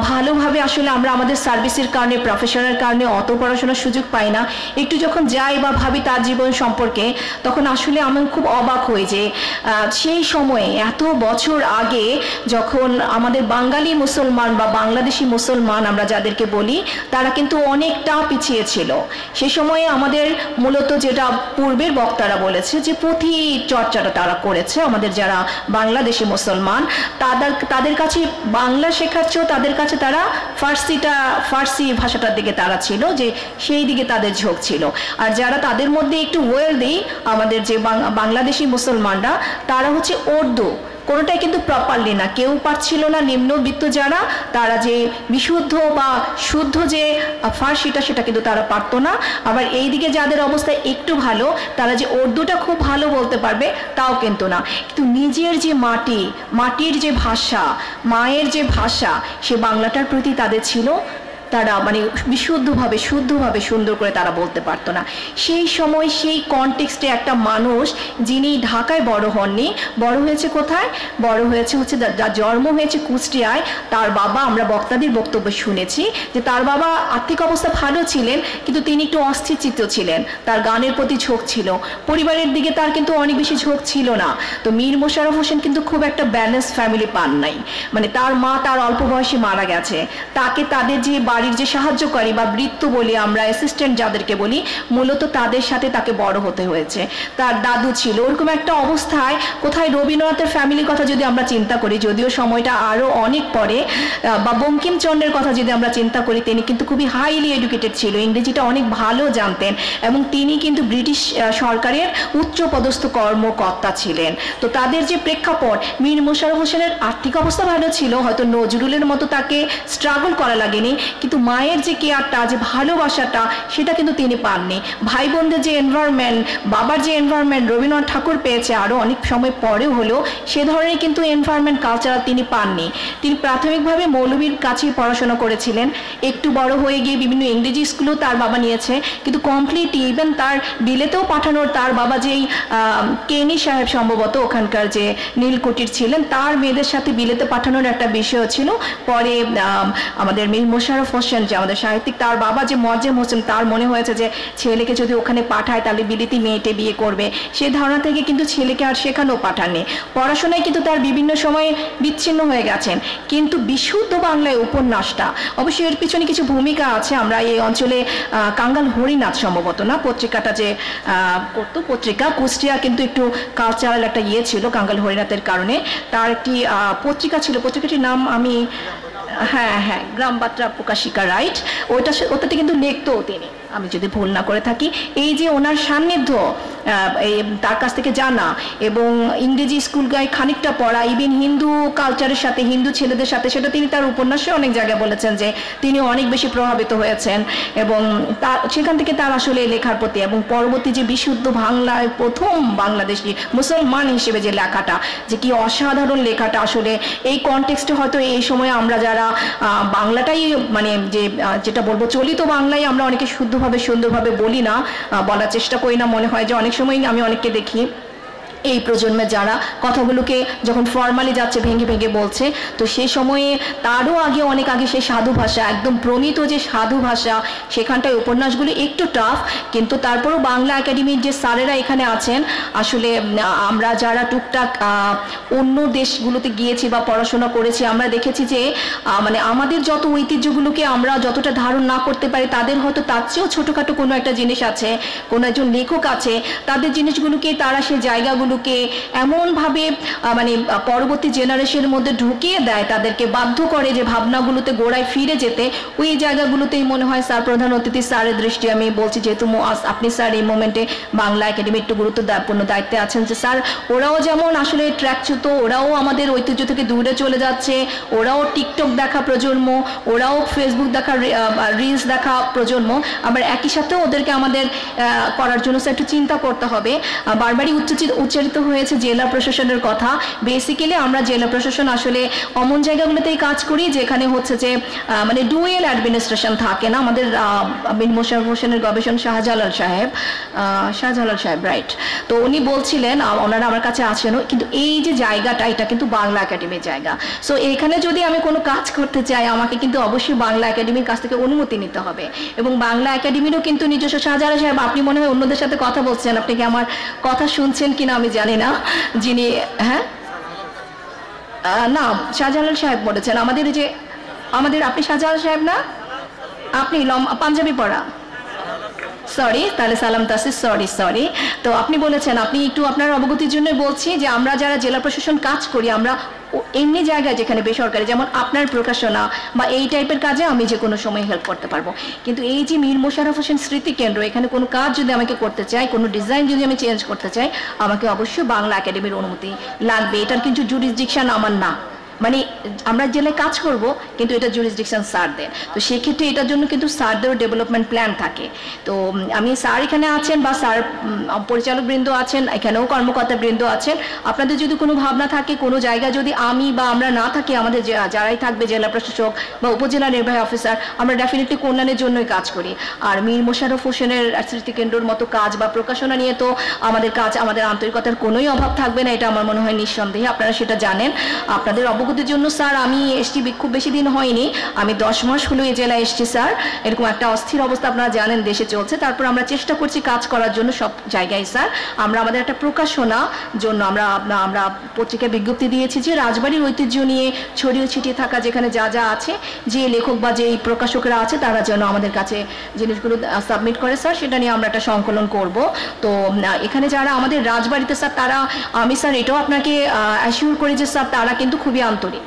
ভালোভাবে, আসলে আমরা আমাদের সার্ভিসের কারণে, প্রফেশনের কারণে অত পড়াশোনার সুযোগ পাই না, একটু যখন যাই বা ভাবি তার জীবন সম্পর্কে, তখন আসলে আমি খুব অবাক হই যে সেই সময়ে, এত বছর আগে, যখন আমাদের বাঙালি মুসলমান বা বাংলাদেশি মুসলমান আমরা যাদেরকে বলি, তারা কিন্তু অনেকটা পিছিয়ে ছিল। সে সময়ে আমাদের মূলত যেটা পূর্বের বক্তারা বলেছে, যে পুঁথি চর্চাটা তারা করেছে, আমাদের যারা বাংলাদেশি মুসলমান, তাদের কাছে বাংলা শেখার চেয়েও তাদের কাছে তারা ফার্সি ভাষাটার দিকে তারা ছিল, যে সেই দিকে তাদের ঝোঁক ছিল। আর যারা তাদের মধ্যে একটু ওয়েলদি, আমাদের যে বাংলাদেশি মুসলমানরা, তারা হচ্ছে উর্দু, কোনোটাই কিন্তু প্রপারলি না, কেউ পারছিল না। নিম্নবিত্ত যারা, তারা যে বিশুদ্ধ বা শুদ্ধ যে ফার্সিটা, সেটা কিন্তু তারা পারতো না। আবার এই দিকে যাদের অবস্থা একটু ভালো, তারা যে উর্দুটা খুব ভালো বলতে পারবে, তাও কিন্তু না। কিন্তু নিজের যে মাটির যে ভাষা, মায়ের যে ভাষা, সে বাংলাটার প্রতি তাদের ছিল, তারা মানে বিশুদ্ধভাবে শুদ্ধভাবে সুন্দর করে তারা বলতে পারতো না। সেই সময় সেই কনটেক্সটে একটা মানুষ, যিনি ঢাকায় বড় হননি, বড় হয়েছে কোথায়? বড় হয়েছে হচ্ছে, যার জন্ম হয়েছে কুষ্টিয়ায়। তার বাবা, আমরা বক্তাদের বক্তব্য শুনেছি যে তার বাবা আর্থিক অবস্থা ভালো ছিলেন, কিন্তু তিনি একটু অস্থিরচিত্ত ছিলেন, তার গানের প্রতি ঝোঁক ছিল, পরিবারের দিকে তার কিন্তু অনেক বেশি ঝোঁক ছিল না। তো মীর মোশাররফ হোসেন কিন্তু খুব একটা ব্যালেন্স ফ্যামিলি পান নাই, মানে তার মা তার অল্প বয়সে মারা গেছে, তাকে তাদের যে বাড়ির যে সাহায্যকারী বা বৃত্ত বলি আমরা, অ্যাসিস্ট্যান্ট যাদেরকে বলি, মূলত তাদের সাথে তাকে বড় হতে হয়েছে। তার দাদু ছিল ওরকম একটা অবস্থায়। কোথায় রবীন্দ্রনাথের ফ্যামিলির কথা যদি আমরা চিন্তা করি, যদিও সময়টা আরও অনেক পরে, বা বঙ্কিমচন্দ্রের কথা যদি আমরা চিন্তা করি, তিনি কিন্তু খুবই হাইলি এডুকেটেড ছিল, ইংরেজিটা অনেক ভালো জানতেন এবং তিনি কিন্তু ব্রিটিশ সরকারের উচ্চপদস্থ কর্মকর্তা ছিলেন। তো তাদের যে প্রেক্ষাপট, মীর মোশাররফ হোসেনের আর্থিক অবস্থা ভালো ছিল, হয়তো নজরুলের মতো তাকে স্ট্রাগল করা লাগেনি, কিন্তু মায়ের যে কেয়ারটা, যে ভালোবাসাটা, সেটা কিন্তু তিনি পাননি। ভাই বোনদের যে এনভায়রনমেন্ট, বাবার যে এনভায়রনমেন্ট রবীন্দ্রনাথ ঠাকুর পেয়েছে আরও অনেক সময় পরেও হলেও, সে ধরনের কিন্তু এনভায়রনমেন্ট কালচার তিনি পাননি। তিনি প্রাথমিকভাবে মৌলভীর কাছেই পড়াশোনা করেছিলেন। একটু বড় হয়ে গিয়ে বিভিন্ন ইংরেজি স্কুলও তার বাবা নিয়েছে, কিন্তু কমপ্লিট ইভেন তার বিলেতেও পাঠানোর, তার বাবা যেই কেনি সাহেব সম্ভবত ওখানকার যে নীলকুঠির ছিলেন, তার মেয়েদের সাথে বিলেতে পাঠানোর একটা বিষয় ছিল। পরে আমাদের মীর মোশাররফ হোসেন যে আমাদের সাহিত্যিক, তার বাবা যে মোয়াজ্জেম হোসেন, তার মনে হয়েছে যে ছেলেকে যদি ওখানে পাঠায় তাহলে বিলেতি মেয়েটে বিয়ে করবে, সেই ধারণা থেকে কিন্তু ছেলেকে আর সেখানেও পাঠাননি। পড়াশোনায় কিন্তু তার বিভিন্ন সময়ে বিচ্ছিন্ন হয়ে গেছেন, কিন্তু বিশুদ্ধ বাংলায় উপন্যাসটা, অবশ্যই এর পিছনে কিছু ভূমিকা আছে। আমরা এই অঞ্চলে কাঙ্গাল হরিনাথ সম্ভবত না পত্রিকাটা যে করতো, পত্রিকা কুষ্টিয়া কিন্তু একটু কালচারাল একটা ছিল কাঙ্গাল হরিনাথের কারণে। তার একটি পত্রিকা ছিল, পত্রিকাটির নাম আমি গ্রাম বার্তা প্রকাশিকা, রাইট, ওটাতে কিন্তু লিখতো তিনি, আমি যদি ভুল না করে থাকি। এই যে ওনার সান্নিধ্য, তার কাছ থেকে জানা এবং ইংরেজি স্কুল গায়ে খানিকটা পড়া, ইভেন হিন্দু কালচারের সাথে, হিন্দু ছেলেদের সাথে, সেটা তিনি তার উপন্যাসে অনেক জায়গায় বলেছেন যে তিনি অনেক বেশি প্রভাবিত হয়েছেন এবং সেখান থেকে তার আসলে লেখার প্রতি, এবং পরবর্তী যে বিশুদ্ধ বাংলায় প্রথম বাংলাদেশি মুসলমান হিসেবে যে লেখাটা, যে কি অসাধারণ লেখাটা, আসলে এই কনটেক্সটে হয়তো এই সময় আমরা যারা বাংলাটাই মানে যেটা বলবো চলিত বাংলায় আমরা অনেকে শুদ্ধভাবে সুন্দরভাবে বলি না, বলার চেষ্টা করি না। মনে হয় যে অনেক সময় আমি অনেককে দেখি এই প্রজন্মে যারা কথাগুলোকে যখন ফর্মালি যাচ্ছে ভেঙে ভেঙে বলছে, তো সেই সময়ে তারও আগে, অনেক আগে সেই সাধু ভাষা, একদম প্রমিত যে সাধু ভাষা, সেখানটায় উপন্যাসগুলো একটু টাফ, কিন্তু তারপরও বাংলা একাডেমির যে স্যারেরা এখানে আছেন, আসলে আমরা যারা টুকটাক অন্য দেশগুলোতে গিয়েছি বা পড়াশোনা করেছি, আমরা দেখেছি যে মানে আমাদের যত ঐতিহ্যগুলোকে আমরা যতটা ধারণ না করতে পারি, তাদের হয়তো তার চেয়েও ছোটোখাটো কোনো একটা জিনিস আছে, কোনো একজন লেখক আছে, তাদের জিনিসগুলোকে তারা সেই জায়গাগুলো এমনভাবে মানে পরবর্তী জেনারেশনের মধ্যে ঢুকিয়ে দেয়, তাদেরকে বাধ্য করে যে ভাবনাগুলোতে গোড়ায় ফিরে যেতে। ওই জায়গাগুলোতেই মনে হয় স্যার, প্রধান অতিথি স্যারের দৃষ্টি আমি বলছি, যেহেতু আপনি স্যার এই মোমেন্টে বাংলা একাডেমি একটু গুরুত্বপূর্ণ দায়িত্বে আছেন, যে স্যার ওরাও যেমন আসলে ট্র্যাকচ্যুত, ওরাও আমাদের ঐতিহ্য থেকে দূরে চলে যাচ্ছে, ওরাও টিকটক দেখা প্রজন্ম, ওরাও ফেসবুক দেখা, রিলস দেখা প্রজন্ম, আবার একই সাথে ওদেরকে আমাদের করার জন্য একটু চিন্তা করতে হবে। বারবারই উচ্চারিত হয়েছে জেলা প্রশাসনের কথা। বেসিক্যালি আমরা জেলা প্রশাসন আসলে অমন জায়গাগুলোতেই কাজ করি যেখানে হচ্ছে যে মানে ডুয়েল অ্যাডমিনিস্ট্রেশন থাকে না। আমাদের মীর মোশাররফ হোসেনের গবেষণা শাহজালাল সাহেব, রাইট, তো উনি বলছিলেন, ওনারা আমার কাছে আছেন, কিন্তু এই যে জায়গাটা, এটা কিন্তু বাংলা একাডেমির জায়গা। সো এখানে যদি আমি কোনো কাজ করতে চাই, আমাকে কিন্তু অবশ্যই বাংলা একাডেমির কাছ থেকে অনুমতি নিতে হবে, এবং বাংলা একাডেমিরও কিন্তু নিজস্ব, শাহজালাল সাহেব আপনি মনে হয় অন্যদের সাথে কথা বলছেন, আপনি কি আমার কথা শুনছেন কিনা আমি জানি না, যিনি না শাহজালাল সাহেব বলেছেন আমাদের, যে আমাদের, আপনি শাহজালাল সাহেব না, আপনি পাঞ্জাবি পড়া, সরি, তাহলে সালাম তাসিস, সরি। তো আপনি বলেছেন, আপনি একটু আপনার অবগতির জন্য বলছি যে আমরা যারা জেলা প্রশাসন কাজ করি, আমরা এমনি জায়গায় যেখানে বেসরকারি, যেমন আপনার প্রকাশনা বা এই টাইপের কাজে আমি যে কোনো সময় হেল্প করতে পারবো, কিন্তু এই যে মীর মোশাররফ হোসেন স্মৃতি কেন্দ্র, এখানে কোনো কাজ যদি আমাকে করতে চাই, কোনো ডিজাইন যদি আমি চেঞ্জ করতে চাই, আমাকে অবশ্যই বাংলা একাডেমির অনুমতি লাগবে। এটার কিন্তু জুরিসডিকশন আমার না, মানে আমরা জেলায় কাজ করব কিন্তু এটা জুরিসডিকশন স্যার দেন, তো সেক্ষেত্রে এটার জন্য কিন্তু স্যারদেরও ডেভেলপমেন্ট প্ল্যান থাকে। তো আমি স্যার এখানে আছেন বা স্যার পরিচালক বৃন্দ আছেন, এখানেও কর্মকর্তা বৃন্দ আছেন, আপনাদের যদি কোনো ভাবনা থাকে, কোনো জায়গায় যদি আমি বা আমরা না থাকি, আমাদের যারাই থাকবে জেলা প্রশাসক বা উপজেলা নির্বাহী অফিসার, আমরা ডেফিনেটলি কল্যাণের জন্যই কাজ করি। আর মীর মোশাররফ হোসেনের স্মৃতিকেন্দ্রের মতো কাজ বা প্রকাশনা নিয়ে তো আমাদের কাজ, আমাদের আন্তরিকতার কোনোই অভাব থাকবে না, এটা আমার মনে হয় নিঃসন্দেহে, আপনারা সেটা জানেন। আপনাদের অবগত অনুভূতির জন্য স্যার আমি এসছি খুব বেশি দিন হয়নি, আমি 10 মাস হলো এই জেলায় এসছি স্যার। এরকম একটা অস্থির অবস্থা আপনারা জানেন দেশে চলছে, তারপর আমরা চেষ্টা করছি কাজ করার জন্য সব জায়গায় স্যার। আমরা আমাদের একটা প্রকাশনা জন্য আমরা পত্রিকায় বিজ্ঞপ্তি দিয়েছি যে রাজবাড়ির ঐতিহ্য নিয়ে ছড়িয়ে ছিটিয়ে থাকা যেখানে যা যা আছে, যে লেখক বা যে প্রকাশকরা আছে তারা যেন আমাদের কাছে জিনিসগুলো সাবমিট করে স্যার, সেটা নিয়ে আমরা একটা সংকলন করব। তো এখানে যারা আমাদের রাজবাড়িতে স্যার তারা, আমি স্যার এটাও আপনাকে অ্যাসিওর করি যে স্যার তারা কিন্তু খুবই আন্তরিক।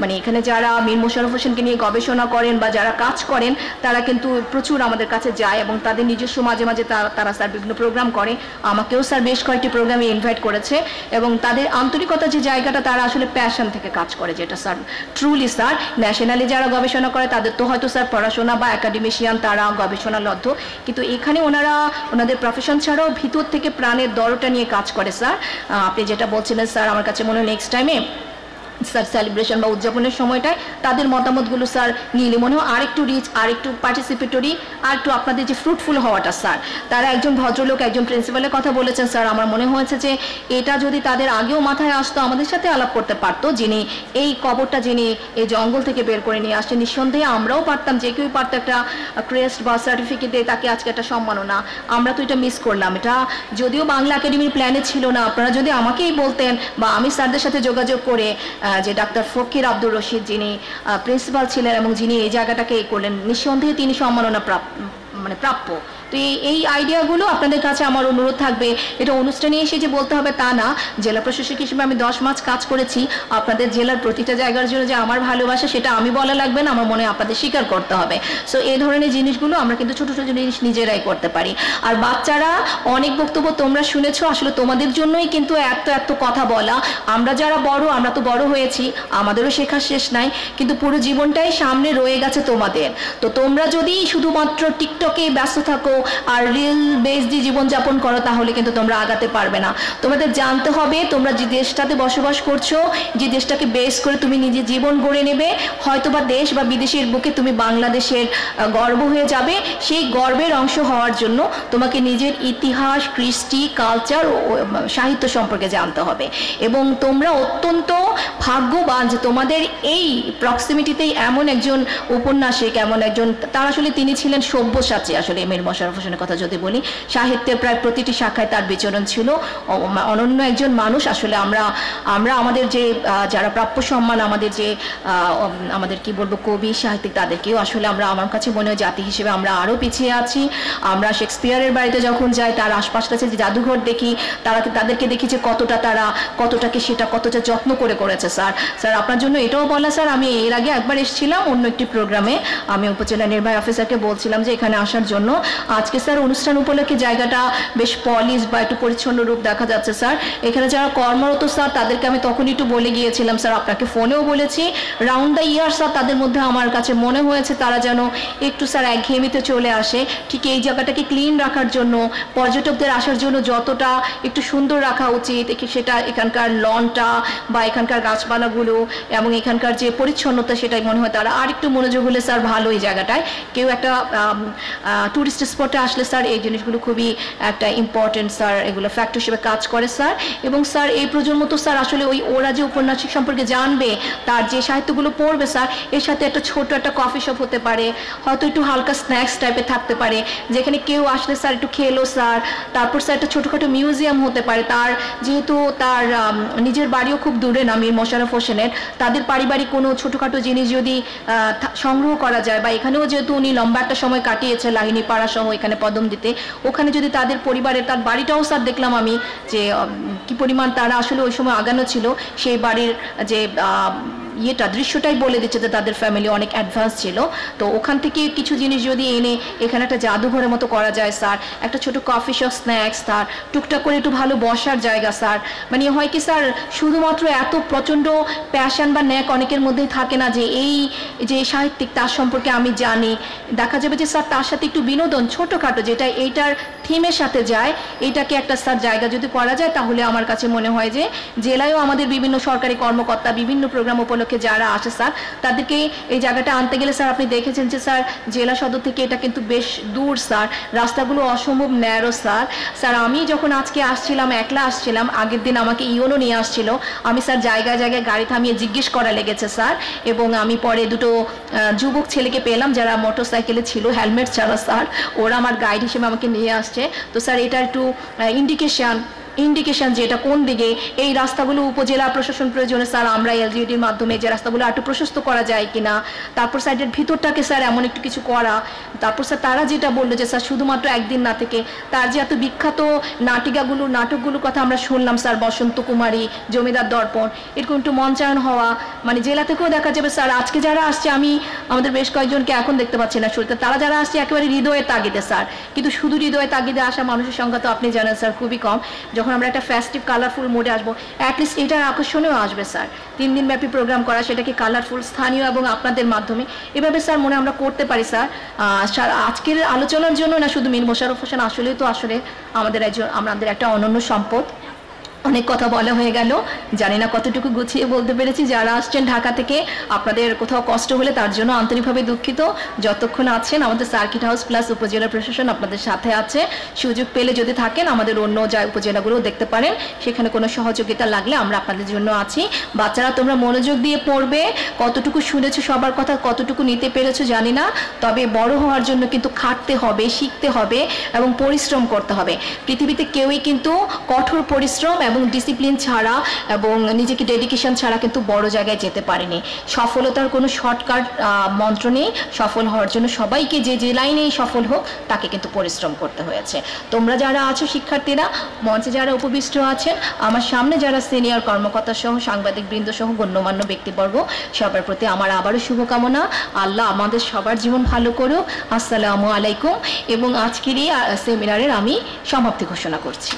মানে এখানে যারা মীর মোশাররফ হোসেনকে নিয়ে গবেষণা করেন বা যারা কাজ করেন তারা কিন্তু প্রচুর আমাদের কাছে যায় এবং তাদের নিজস্ব মাঝে মাঝে তারা স্যার বিভিন্ন প্রোগ্রাম করে। আমাকেও স্যার বেশ কয়েকটি প্রোগ্রামে ইনভাইট করেছে এবং তাদের আন্তরিকতা যে জায়গাটা, তারা আসলে প্যাশন থেকে কাজ করে, যেটা স্যার ট্রুলি স্যার ন্যাশনালি যারা গবেষণা করে তাদের তো হয়তো স্যার পড়াশোনা বা একাডেমিশিয়ান তারা গবেষণালব্ধ, কিন্তু এখানে ওনাদের প্রফেশন ছাড়াও ভিতর থেকে প্রাণের দরটা নিয়ে কাজ করে স্যার। আপনি যেটা বলছিলেন স্যার, আমার কাছে মনে হয় নেক্সট টাইমে স্যার সেলিব্রেশন বা উদযাপনের সময়টায় তাদের মতামতগুলো স্যার নিলে মনে হয় আরেকটু রিচ, আরেকটু পার্টিসিপেটরি, আর একটু আপনাদের যে ফ্রুটফুল হওয়াটা স্যার। তারা একজন ভদ্রলোক, একজন প্রিন্সিপালের কথা বলেছেন স্যার, আমার মনে হয়েছে যে এটা যদি তাদের আগেও মাথায় আসতো, আমাদের সাথে আলাপ করতে পারতো, যিনি এই কবরটা যিনি এই জঙ্গল থেকে বের করে নিয়ে আসছে, নিঃসন্দেহে আমরাও পারতাম, যে কেউই পারতো একটা ক্রেস্ট বা সার্টিফিকেট দিয়ে তাকে আজকে একটা সম্মাননা। আমরা তো এটা মিস করলাম, এটা যদিও বাংলা একাডেমির প্ল্যানে ছিল না। আপনারা যদি আমাকেই বলতেন বা আমি স্যারদের সাথে যোগাযোগ করে যে ডাক্তার ফকির আব্দুর রশিদ যিনি প্রিন্সিপাল ছিলেন এবং যিনি এই জায়গাটাকে করলেন, নিঃসন্দেহে তিনি সম্মাননা প্রাপ্য। তো এই আইডিয়াগুলো আপনাদের কাছে আমার অনুরোধ থাকবে, এটা অনুষ্ঠানে এসে যে বলতে হবে তা না। জেলা প্রশাসক হিসেবে আমি 10 মাস কাজ করেছি, আপনাদের জেলার প্রতিটা জায়গার জন্য যে আমার ভালোবাসা সেটা আমি বলা লাগবে না, আমার মনে আপনাদের স্বীকার করতে হবে। সো এই ধরনের জিনিসগুলো আমরা কিন্তু ছোটো ছোটো জিনিস নিজেরাই করতে পারি। আর বাচ্চারা অনেক বক্তব্য তোমরা শুনেছো, আসলে তোমাদের জন্যই কিন্তু এত কথা বলা। আমরা যারা বড়, আমরা তো বড় হয়েছি, আমাদেরও শেখার শেষ নাই, কিন্তু পুরো জীবনটাই সামনে রয়ে গেছে তোমাদের। তো তোমরা যদি শুধুমাত্র টিকটকে ব্যস্ত থাকো আর রিল বেস দিয়ে জীবনযাপন করো, তাহলে কিন্তু তোমরা আগাতে পারবে না। তোমাদের জানতে হবে তোমরা যে দেশটাতে বসবাস করছো, যে দেশটাকে বেস করে তুমি নিজে জীবন গড়ে নেবে, হয়তোবা দেশ বা বিদেশের বুকে তুমি বাংলাদেশের গর্ব হয়ে যাবে। সেই গর্বের অংশ হওয়ার জন্য তোমাকে নিজের ইতিহাস, কৃষ্টি, কালচার ও সাহিত্য সম্পর্কে জানতে হবে। এবং তোমরা অত্যন্ত ভাগ্যবান যে তোমাদের এই প্রক্সিমিটিতেই এমন একজন উপন্যাসিক, এমন একজন, তার আসলে তিনি ছিলেন সব্যসাচী। আসলে মীর মোশাররফ হোসেনের কথা যদি বলি, সাহিত্যের প্রায় প্রতিটি শাখায় তার বিচরণ ছিল, অনন্য একজন মানুষ। আসলে আমরা আমাদের যে যারা প্রাপ্য সম্মান, আমাদের যে আমাদের কি বলবো কবি সাহিত্যিক, তাদেরকেও আসলে আমার কাছে মনে হয় জাতি হিসেবে আমরা আরও পিছিয়ে আছি। আমরা শেক্সপিয়ারের বাড়িতে যখন যাই, তার আশপাশটা যে জাদুঘর দেখি, তাদেরকে দেখি যে কতটাকে সেটা কতটা যত্ন করেছে স্যার। আপনার জন্য এটাও বলা স্যার, আমি এর আগে একবার এসেছিলাম অন্য একটি প্রোগ্রামে, আমি উপজেলা নির্বাহী অফিসারকে বলছিলাম যে এখানে আসার জন্য। আজকে স্যার অনুষ্ঠান উপলক্ষে জায়গাটা বেশ পলিশ বা একটু পরিচ্ছন্ন রূপ দেখা যাচ্ছে স্যার। এখানে যারা কর্মরত স্যার তাদেরকে আমি তখনই একটু বলে গিয়েছিলাম স্যার, আপনাকে ফোনেও বলেছি, রাউন্ড দ্য ইয়ার স্যার তাদের মধ্যে আমার কাছে মনে হয়েছে তারা যেন একটু স্যার একঘেয়েমিতে চলে আসে। ঠিক এই জায়গাটাকে ক্লিন রাখার জন্য, পর্যটকদের আসার জন্য যতটা একটু সুন্দর রাখা উচিত, সেটা এখানকার লনটা বা এখানকার গাছপালাগুলো এবং এখানকার যে পরিচ্ছন্নতা, সেটাই মনে হয় তারা আর একটু মনোযোগ হলে স্যার ভালো। এই জায়গাটায় কেউ একটা টুরিস্ট স্পটে আসলে স্যার এই জিনিসগুলো খুবই একটা ইম্পর্টেন্ট স্যার, এগুলো ফ্যাক্টর হিসেবে কাজ করে স্যার। এবং স্যার এই প্রজন্ম তো স্যার আসলে ওরা যে উপন্যাসিক সম্পর্কে জানবে, তার যে সাহিত্যগুলো পড়বে স্যার, এর সাথে একটা ছোট একটা কফি শপ হতে পারে, হয়তো একটু হালকা স্ন্যাক্স টাইপের থাকতে পারে, যেখানে কেউ আসলে স্যার একটু খেলো স্যার। তারপর স্যার একটা ছোটোখাটো মিউজিয়াম হতে পারে, তার যেহেতু তার নিজের বাড়িও খুব দূরে না মীর মোশাররফ হোসেনের, তাদের পারিবারিক কোনো ছোটোখাটো জিনিস যদি সংগ্রহ করা যায়, বা এখানেও যেহেতু উনি লম্বা একটা সময় কাটিয়েছে লাহিনী পাড়া সহ এখানে পদম দিতে, ওখানে যদি তাদের পরিবারের, তার বাড়িটাও স্যার দেখলাম আমি যে কি পরিমাণ তারা আসলে ওই সময় আগানো ছিল, সেই বাড়ির যে দৃশ্যটাই বলে দিচ্ছে যে তাদের ফ্যামিলি অনেক অ্যাডভান্স ছিল। তো ওখান থেকে কিছু জিনিস যদি এনে এখানে একটা জাদুঘরের মতো করা যায় স্যার, একটা ছোট কফি শপ, স্ন্যাক্স, স্যার টুকটাক করে একটু ভালো বসার জায়গা স্যার। মানে হয় কি স্যার, শুধুমাত্র এত প্রচণ্ড প্যাশন বা ন্যাক অনেকের মধ্যেই থাকে না যে এই যে সাহিত্যিক তার সম্পর্কে আমি জানি। দেখা যাবে যে স্যার তার সাথে একটু বিনোদন ছোটোখাটো, যেটা এইটার থিমের সাথে যায়, এইটাকে একটা স্যার জায়গা যদি করা যায়, তাহলে আমার কাছে মনে হয় যে জেলায়ও আমাদের বিভিন্ন সরকারি কর্মকর্তা বিভিন্ন প্রোগ্রাম উপলক্ষে উপলক্ষে যারা আসে স্যার তাদেরকে এই জায়গাটা আনতে গেলে স্যার আপনি দেখেছেন যে স্যার জেলা সদর থেকে এটা কিন্তু বেশ দূর স্যার, রাস্তাগুলো অসম্ভব ন্যারো স্যার। স্যার আমি যখন আজকে আসছিলাম, একলা আসছিলাম, আগের দিন আমাকে ইওনো নিয়ে আসছিল, আমি স্যার জায়গায় জায়গায় গাড়ি থামিয়ে জিজ্ঞেস করা লেগেছে স্যার, এবং আমি পরে দুটো যুবক ছেলেকে পেলাম যারা মোটর সাইকেলে ছিল হেলমেট ছাড়া স্যার, ওরা আমার গাইড হিসেবে আমাকে নিয়ে আসছে। তো স্যার এটা একটু ইন্ডিকেশন যে এটা কোন দিকে, এই রাস্তাগুলো উপজেলা প্রশাসন প্রয়োজনে স্যার আমরা এলজিইডির মাধ্যমে যে রাস্তাগুলো একটু প্রশস্ত করা যায় কিনা, তারপর সাইডের ভিতরটাকে স্যার এমন একটু কিছু করা। তারপর স্যার তারা যেটা বললো যে স্যার শুধুমাত্র একদিন না থেকে তার যে এত বিখ্যাত নাটকগুলোর কথা আমরা শুনলাম স্যার, বসন্ত কুমারী, জমিদার দর্পণ, এরকম একটু মঞ্চায়ন হওয়া, মানে জেলা থেকেও দেখা যাবে স্যার আজকে যারা আসছে, আমি আমাদের বেশ কয়েকজনকে এখন দেখতে পাচ্ছি না শুরুতে, তারা যারা আসছে একেবারে হৃদয়ের তাগিদে স্যার, কিন্তু শুধু হৃদয়ের তাগিদে আসা মানুষের সংখ্যা তো আপনি জানেন স্যার খুবই কম। যখন আমরা একটা ফেস্টিভ কালারফুল মোডে আসবো, অ্যাটলিস্ট এটার আকর্ষণীয় আসবে স্যার, 3 দিন ব্যাপী প্রোগ্রাম করা, সেটাকে কালারফুল স্থানীয় এবং আপনাদের মাধ্যমে এভাবে স্যার মনে আমরা করতে পারি স্যার। আজকের আলোচনার জন্য না শুধু মীর মোশাররফ হোসেন আসলেই তো আসলে আমাদের একটা অনন্য সম্পদ। অনেক কথা বলা হয়ে গেল, জানি না কতটুকু গুছিয়ে বলতে পেরেছি। যারা আসছেন ঢাকা থেকে, আপনাদের কোথাও কষ্ট হলে তার জন্য আন্তরিকভাবে দুঃখিত। যতক্ষণ আছেন আমাদের সার্কিট হাউস প্লাস উপজেলা প্রশাসন আপনাদের সাথে আছে, সুযোগ পেলে যদি থাকেন আমাদের অন্য যা উপজেলাগুলোও দেখতে পারেন, সেখানে কোনো সহযোগিতা লাগলে আমরা আপনাদের জন্য আছি। বাচ্চারা তোমরা মনোযোগ দিয়ে পড়বে, কতটুকু শুনেছো সবার কথা, কতটুকু নিতে পেরেছো জানি না, তবে বড় হওয়ার জন্য কিন্তু খাটতে হবে, শিখতে হবে এবং পরিশ্রম করতে হবে। পৃথিবীতে কেউই কিন্তু কঠোর পরিশ্রম এবং ডিসিপ্লিন ছাড়া এবং নিজেকে ডেডিকেশন ছাড়া কিন্তু বড় জায়গায় যেতে পারেনি। সফলতার কোনো শর্টকাট মন্ত্র নেই, সফল হওয়ার জন্য সবাইকে যে লাইনেই সফল হোক তাকে কিন্তু পরিশ্রম করতে হয়েছে। তোমরা যারা আছো শিক্ষার্থীরা, মঞ্চে যারা উপবিষ্ট আছেন, আমার সামনে যারা সিনিয়র কর্মকর্তা সহ সাংবাদিক বৃন্দ সহ গণ্যমান্য ব্যক্তিবর্গ, সবার প্রতি আমার আবারও শুভকামনা। আল্লাহ আমাদের সবার জীবন ভালো করুক। আসসালামু আলাইকুম। এবং আজকের এই সেমিনারের আমি সমাপ্তি ঘোষণা করছি।